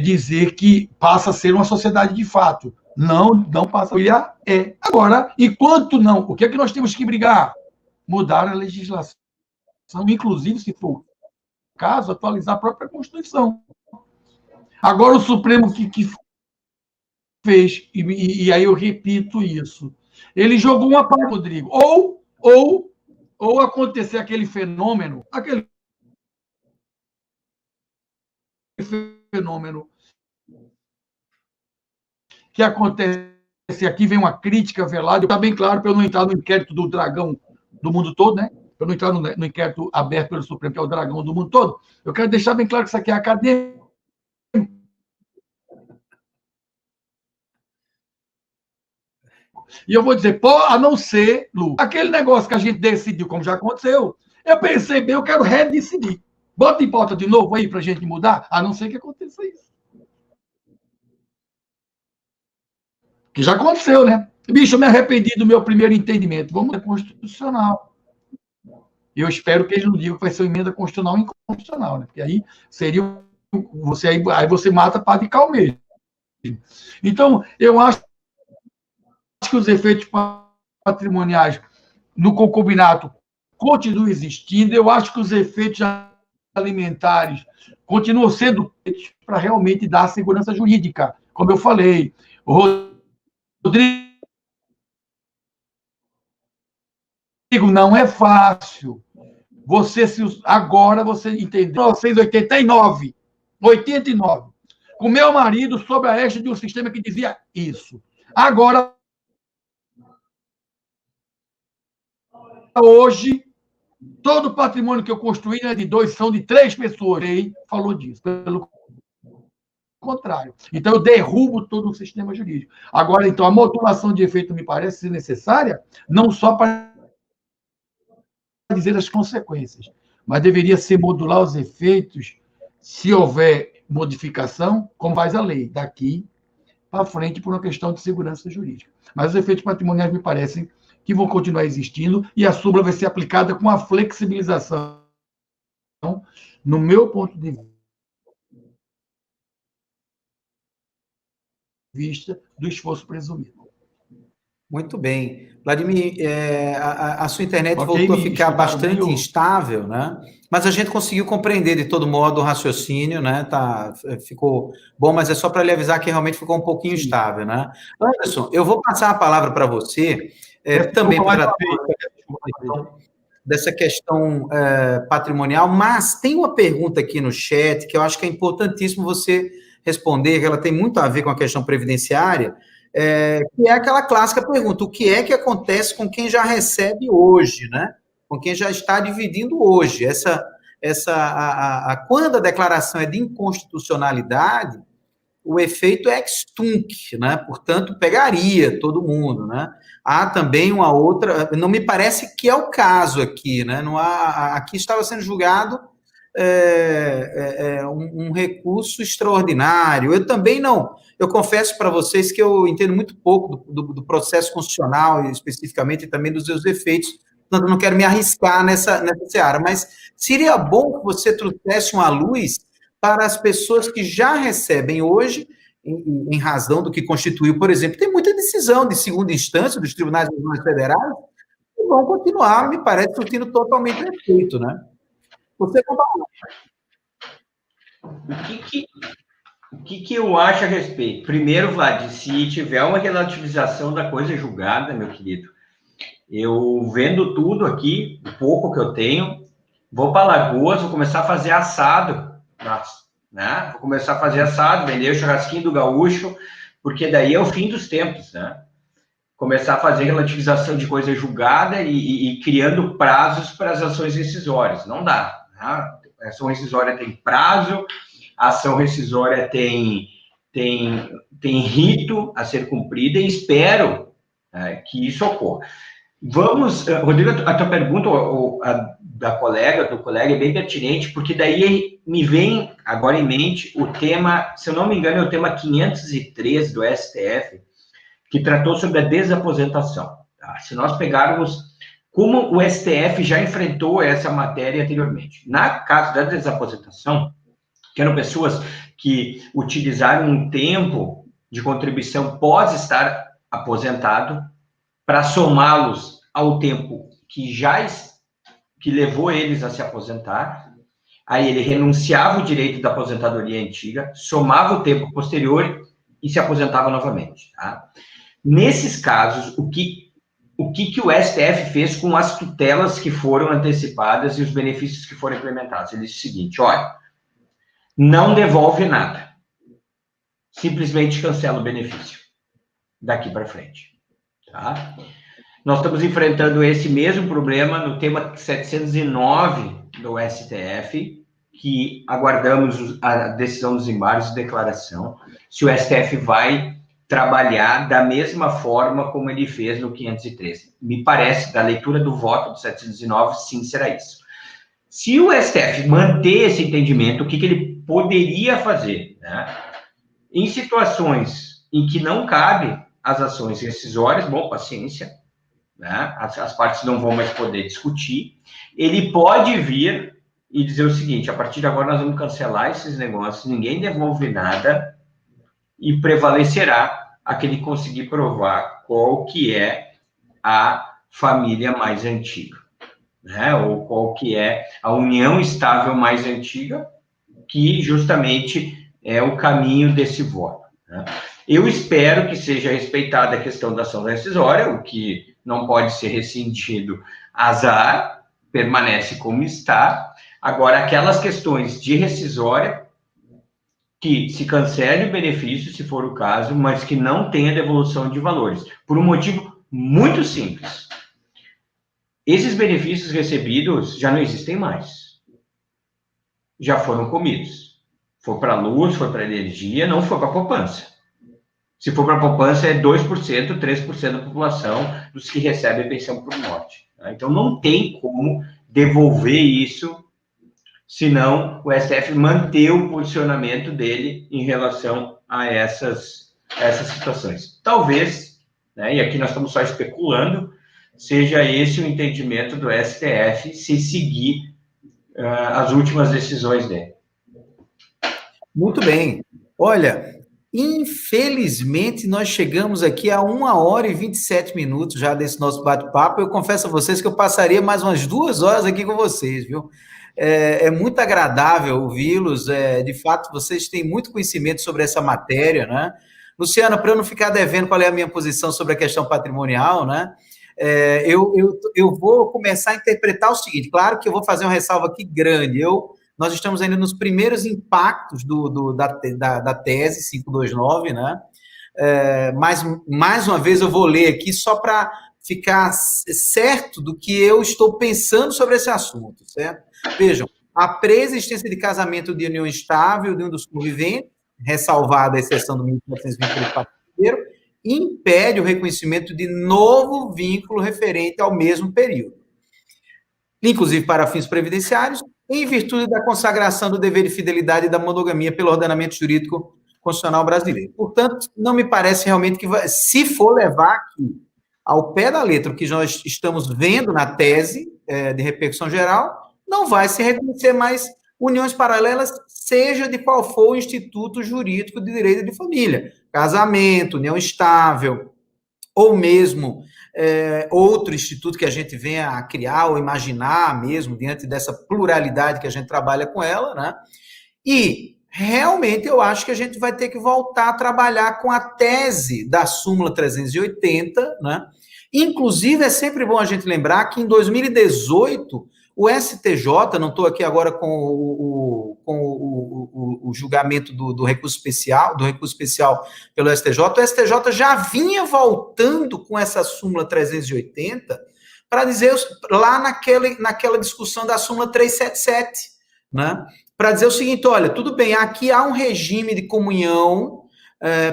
dizer que passa a ser uma sociedade de fato. Não passa a ser. Agora, enquanto não, o que é que nós temos que brigar? Mudar a legislação, inclusive, se for o caso, atualizar a própria Constituição. Agora, o Supremo que fez, e aí eu repito isso, ele jogou uma parte, Rodrigo, ou acontecer aquele fenômeno que acontece aqui, vem uma crítica velada, está bem claro, para eu não entrar no inquérito do dragão do mundo todo, né? Para eu não entrar no inquérito aberto pelo Supremo, que é o dragão do mundo todo, eu quero deixar bem claro que isso aqui é acadêmico. E eu vou dizer, a não ser, Lu, aquele negócio que a gente decidiu, como já aconteceu, eu pensei bem, eu quero redecidir. Bota em pauta de novo aí para a gente mudar, a não ser que aconteça isso. Que já aconteceu, né? Bicho, eu me arrependi do meu primeiro entendimento. Vamos ser constitucional. Eu espero que eles não digam que vai ser uma emenda constitucional e inconstitucional, né? Porque aí seria. Aí você mata padre Calmeiro. Então, eu acho que os efeitos patrimoniais no concubinato continuam existindo. Eu acho que os efeitos alimentares continuam sendo feitos para realmente dar segurança jurídica. Como eu falei, Rodrigo, não é fácil. Agora você entendeu. 1989, 89. Com meu marido sob a égide de um sistema que dizia isso. Agora, hoje, todo o patrimônio que eu construí é de 2, são de 3 pessoas. Ele falou disso. Pelo contrário. Então, eu derrubo todo o sistema jurídico. Agora, então, a modulação de efeito me parece ser necessária, não só para dizer as consequências, mas deveria ser modular os efeitos se houver modificação, como faz a lei, daqui para frente, por uma questão de segurança jurídica. Mas os efeitos patrimoniais me parecem que vão continuar existindo e a súmula vai ser aplicada com a flexibilização, no meu ponto de vista, do esforço presumido. Muito bem. Vladimir, a sua internet voltou a ficar bastante instável, né? Mas a gente conseguiu compreender, de todo modo, o raciocínio, né? Ficou bom, mas é só para lhe avisar que realmente ficou um pouquinho instável, né? Anderson, eu vou passar a palavra para você, também para dessa questão patrimonial, mas tem uma pergunta aqui no chat que eu acho que é importantíssimo você responder, que ela tem muito a ver com a questão previdenciária, que é aquela clássica pergunta: o que é que acontece com quem já recebe hoje, né? Com quem já está dividindo hoje? Quando a declaração é de inconstitucionalidade, o efeito é ex tunc, né? Portanto, pegaria todo mundo, né? Há também uma outra, não me parece que é o caso aqui, né? Não há, aqui estava sendo julgado um recurso extraordinário. Eu também não. Eu confesso para vocês que eu entendo muito pouco do processo constitucional, especificamente, e também dos seus efeitos, portanto, eu não quero me arriscar nessa seara, mas seria bom que você trouxesse uma luz para as pessoas que já recebem hoje, em razão do que constituiu, por exemplo, tem muita decisão de segunda instância dos tribunais federais que vão continuar, me parece, surtindo totalmente efeito, né? Você compara. O que eu acho a respeito? Primeiro, Vlad, se tiver uma relativização da coisa julgada, meu querido, eu vendo tudo aqui, o pouco que eu tenho, vou para Lagoas, vou começar a fazer assado, né? Vou começar a fazer assado, vender o churrasquinho do gaúcho, porque daí é o fim dos tempos, né? Começar a fazer relativização de coisa julgada e criando prazos para as ações rescisórias. Não dá. Né? A ação rescisória tem prazo, a ação rescisória tem rito a ser cumprido e espero que isso ocorra. Vamos, Rodrigo, a tua pergunta do colega é bem pertinente, porque daí me vem agora em mente o tema, se eu não me engano, é o tema 503 do STF, que tratou sobre a desaposentação. Tá? Se nós pegarmos como o STF já enfrentou essa matéria anteriormente. Na caso da desaposentação, que eram pessoas que utilizaram um tempo de contribuição pós estar aposentado, para somá-los ao tempo que levou eles a se aposentar, aí ele renunciava o direito da aposentadoria antiga, somava o tempo posterior e se aposentava novamente. Tá? Nesses casos, o que o STF fez com as tutelas que foram antecipadas e os benefícios que foram implementados? Ele disse o seguinte, olha, não devolve nada, simplesmente cancela o benefício daqui para frente. Tá? Nós estamos enfrentando esse mesmo problema no tema 709 do STF, que aguardamos a decisão dos embargos de declaração, se o STF vai trabalhar da mesma forma como ele fez no 513. Me parece, da leitura do voto do 709, sim, será isso. Se o STF manter esse entendimento, o que ele poderia fazer? Né? Em situações em que não cabe as ações rescisórias, bom, paciência, né? As partes não vão mais poder discutir, ele pode vir e dizer o seguinte, a partir de agora nós vamos cancelar esses negócios, ninguém devolve nada, e prevalecerá aquele que conseguir provar qual que é a família mais antiga, né? Ou qual que é a união estável mais antiga, que justamente é o caminho desse voto. Né? Eu espero que seja respeitada a questão da ação rescisória, o que não pode ser rescindido, azar, permanece como está. Agora, aquelas questões de rescisória, que se cancele o benefício, se for o caso, mas que não tenha devolução de valores, por um motivo muito simples. Esses benefícios recebidos já não existem mais. Já foram comidos. Foi para a luz, foi para a energia, não foi para a poupança. Se for para a poupança, é 2%, 3% da população dos que recebem pensão por morte. Então, não tem como devolver isso, senão o STF manter o posicionamento dele em relação a essas situações. Talvez, né, e aqui nós estamos só especulando, seja esse o entendimento do STF se seguir as últimas decisões dele. Muito bem. Olha, infelizmente nós chegamos aqui a 1h27 já desse nosso bate-papo. Eu confesso a vocês que eu passaria mais umas 2 horas aqui com vocês, viu? É muito agradável ouvi-los, de fato, vocês têm muito conhecimento sobre essa matéria, né? Luciana, para eu não ficar devendo qual é a minha posição sobre a questão patrimonial, né? Eu vou começar a interpretar o seguinte, claro que eu vou fazer uma ressalva aqui grande, nós estamos ainda nos primeiros impactos da tese 529, né? Mas, mais uma vez, eu vou ler aqui só para ficar certo do que eu estou pensando sobre esse assunto, certo? Vejam, a preexistência de casamento de união estável de um dos conviventes, ressalvada a exceção do 1424, impede o reconhecimento de novo vínculo referente ao mesmo período, inclusive para fins previdenciários, em virtude da consagração do dever de fidelidade e da monogamia pelo ordenamento jurídico constitucional brasileiro. Portanto, não me parece realmente que, se for levar aqui ao pé da letra o que nós estamos vendo na tese de repercussão geral, não vai se reconhecer mais uniões paralelas, seja de qual for o instituto jurídico de direito de família, casamento, união estável, ou mesmo outro instituto que a gente venha a criar ou imaginar mesmo, diante dessa pluralidade que a gente trabalha com ela, né? E, realmente, eu acho que a gente vai ter que voltar a trabalhar com a tese da súmula 380, né? Inclusive, é sempre bom a gente lembrar que em 2018, o STJ, não estou aqui agora com o julgamento do recurso especial pelo STJ, o STJ já vinha voltando com essa súmula 380 para dizer, lá naquela discussão da súmula 377, né? Para dizer o seguinte, olha, tudo bem, aqui há um regime de comunhão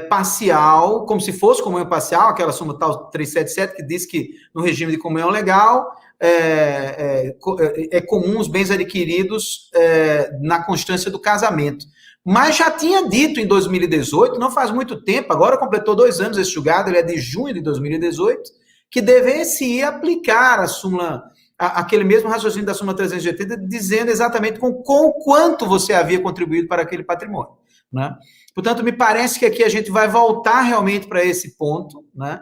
parcial, como se fosse comunhão parcial, aquela súmula tal 377, que diz que no regime de comunhão legal é comum os bens adquiridos na constância do casamento. Mas já tinha dito em 2018, não faz muito tempo, agora completou 2 anos esse julgado, ele é de junho de 2018, que devesse aplicar a súmula, aquele mesmo raciocínio da súmula 380, dizendo exatamente com quanto você havia contribuído para aquele patrimônio, né? Portanto, me parece que aqui a gente vai voltar realmente para esse ponto, né?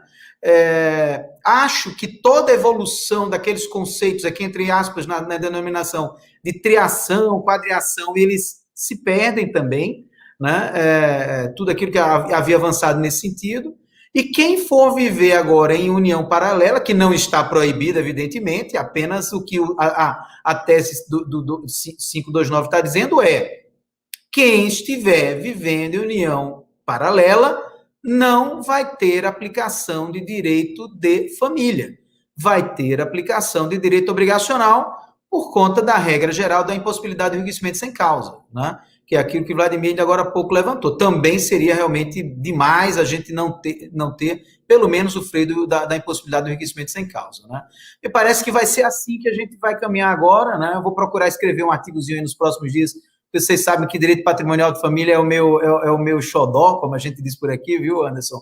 Acho que toda evolução daqueles conceitos aqui, entre aspas, na denominação de triação, quadriação, eles se perdem também, né? Tudo aquilo que havia avançado nesse sentido. E quem for viver agora em união paralela, que não está proibida, evidentemente, apenas o que a tese do 529 está dizendo quem estiver vivendo em união paralela não vai ter aplicação de direito de família, vai ter aplicação de direito obrigacional por conta da regra geral da impossibilidade de enriquecimento sem causa, né? Que é aquilo que Vladimir agora há pouco levantou. Também seria realmente demais a gente não ter pelo menos o freio da impossibilidade do enriquecimento sem causa, né? Me parece que vai ser assim que a gente vai caminhar agora, né? Eu vou procurar escrever um artigozinho aí nos próximos dias. Vocês sabem que direito patrimonial de família é o meu xodó, como a gente diz por aqui, viu, Anderson?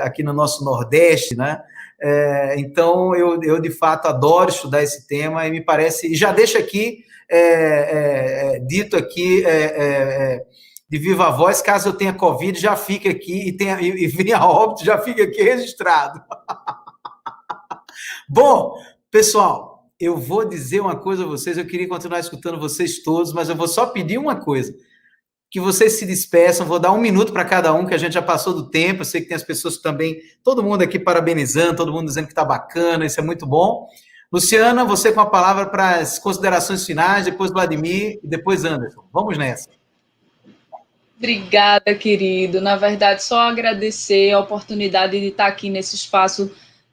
Aqui no nosso Nordeste, né? Então, eu de fato adoro estudar esse tema e me parece, e já deixo aqui, dito aqui, de viva voz, caso eu tenha Covid, já fica aqui, e venha a óbito, já fica aqui registrado. Bom, pessoal, eu vou dizer uma coisa a vocês, eu queria continuar escutando vocês todos, mas eu vou só pedir uma coisa, que vocês se despeçam, vou dar 1 minuto para cada um, que a gente já passou do tempo, eu sei que tem as pessoas também, todo mundo aqui parabenizando, todo mundo dizendo que está bacana, isso é muito bom. Luciana, você com a palavra para as considerações finais, depois Vladimir e depois Anderson. Vamos nessa. Obrigada, querido. Na verdade, só agradecer a oportunidade de estar aqui nesse espaço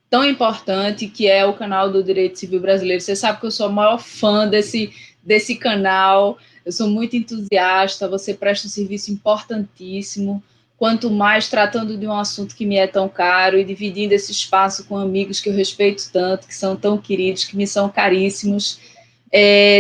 tão importante que é o canal do Direito Civil Brasileiro. Você sabe que eu sou a maior fã desse canal, eu sou muito entusiasta, você presta um serviço importantíssimo, quanto mais tratando de um assunto que me é tão caro e dividindo esse espaço com amigos que eu respeito tanto, que são tão queridos, que me são caríssimos.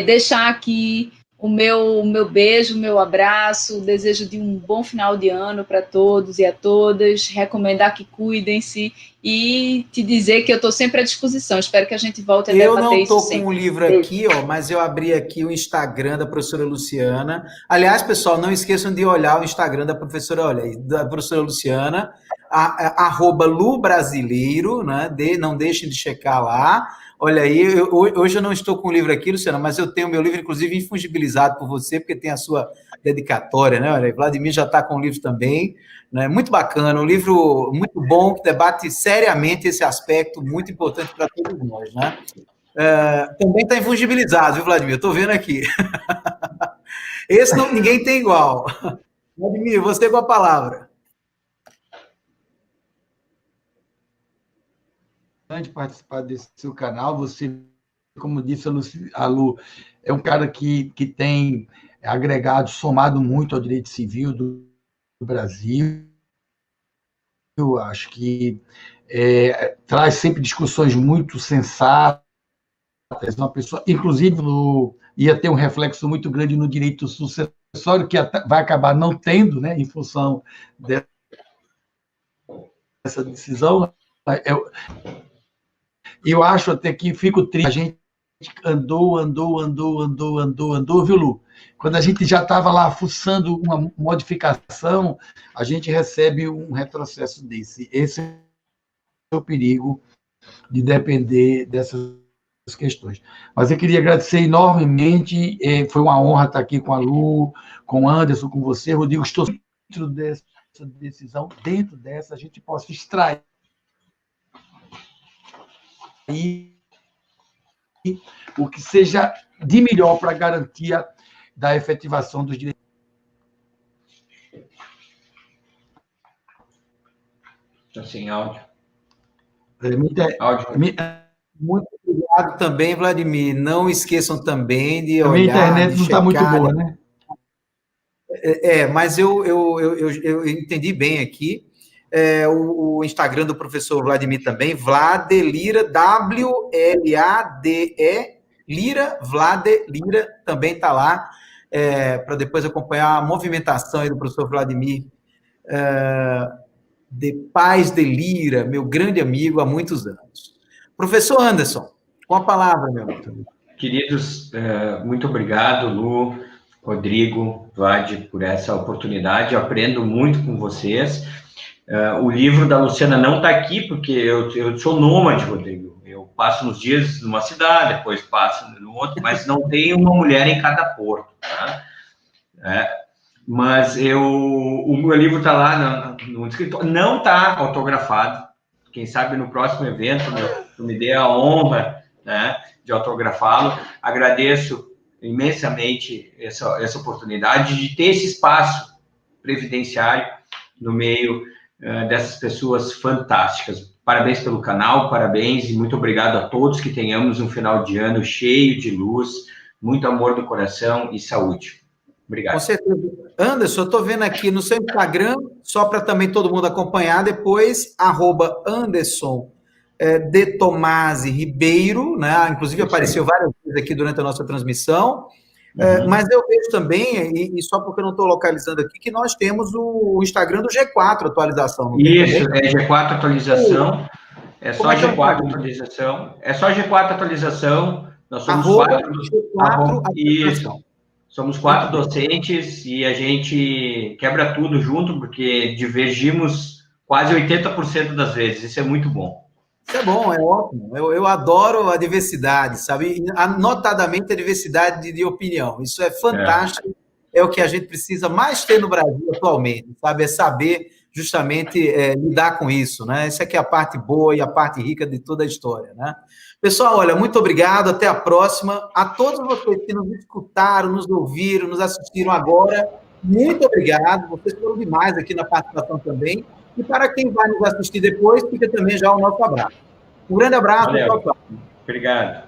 Deixar aqui o meu beijo, o meu abraço, o desejo de um bom final de ano para todos e a todas, recomendar que cuidem-se e te dizer que eu estou sempre à disposição. Espero que a gente volte a debater isso sempre. Eu não estou com o livro aqui, mas eu abri aqui o Instagram da professora Luciana. Aliás, pessoal, não esqueçam de olhar o Instagram da professora, da professora Luciana, @lubrasileiro, né? Não deixem de checar lá. Olha aí, hoje eu não estou com o livro aqui, Luciana, mas eu tenho meu livro, inclusive, infungibilizado por você, porque tem a sua dedicatória, né? Olha aí, Vladimir já está com o livro também, né? Muito bacana, um livro muito bom, que debate seriamente esse aspecto muito importante para todos nós, né? Também está infungibilizado, viu, Vladimir? Estou vendo aqui. Esse ninguém tem igual. Vladimir, você com a palavra. De participar desse seu canal, você, como disse a Lu, é um cara que tem agregado, somado muito ao direito civil do Brasil. Eu acho que traz sempre discussões muito sensatas, uma pessoa, inclusive, ia ter um reflexo muito grande no direito sucessório, que vai acabar não tendo, né, em função dessa decisão. Eu acho até que fico triste. A gente andou, viu, Lu? Quando a gente já estava lá fuçando uma modificação, a gente recebe um retrocesso desse. Esse é o perigo de depender dessas questões. Mas eu queria agradecer enormemente. Foi uma honra estar aqui com a Lu, com o Anderson, com você, Rodrigo. Estou dentro dessa decisão, dentro dessa, a gente possa extrair o que seja de melhor para a garantia da efetivação dos direitos. Estou sem áudio. Áudio. Muito obrigado também, Vladimir. Não esqueçam também de olhar... A minha internet não está muito boa, né? Mas eu entendi bem aqui. O Instagram do professor Vladimir também, Vladelira, W-L-A-D-E, Lira, Vladelira, também está lá, para depois acompanhar a movimentação aí do professor Vladimir, de Paz de Lira, meu grande amigo há muitos anos. Professor Anderson, com a palavra, meu amigo. Queridos, muito obrigado, Lu, Rodrigo, Vlad, por essa oportunidade. Eu aprendo muito com vocês. O livro da Luciana não está aqui, porque eu sou nômade, Rodrigo. Eu passo uns dias numa cidade, depois passo no outro, mas não tem uma mulher em cada porto. Tá? Mas o meu livro está lá no escritório. Não está autografado. Quem sabe no próximo evento eu me dê a honra, né, de autografá-lo. Agradeço imensamente essa oportunidade de ter esse espaço previdenciário no meio dessas pessoas fantásticas. Parabéns pelo canal, parabéns e muito obrigado a todos, que tenhamos um final de ano cheio de luz, muito amor do coração e saúde. Obrigado. Com certeza. Anderson, eu estou vendo aqui no seu Instagram, só para também todo mundo acompanhar depois, @Anderson de Tomasi Ribeiro, né? Inclusive apareceu várias vezes aqui durante a nossa transmissão. Mas eu vejo também, e só porque eu não estou localizando aqui, que nós temos o Instagram do G4 atualização. Não Isso, G4 atualização. É só G4 atualização. É só G4 atualização. Nós somos G4 isso. Somos 4 docentes e a gente quebra tudo junto, porque divergimos quase 80% das vezes. Isso é muito bom. Isso é bom, é ótimo. Eu adoro a diversidade, sabe? Notadamente a diversidade de opinião. Isso é fantástico. É o que a gente precisa mais ter no Brasil atualmente, sabe? É saber justamente lidar com isso, né? Essa aqui é a parte boa e a parte rica de toda a história, né? Pessoal, olha, muito obrigado, até a próxima. A todos vocês que nos escutaram, nos ouviram, nos assistiram agora, muito obrigado. Vocês foram demais aqui na participação também. E para quem vai nos assistir depois, fica também já o nosso abraço. Um grande abraço. Valeu. Obrigado.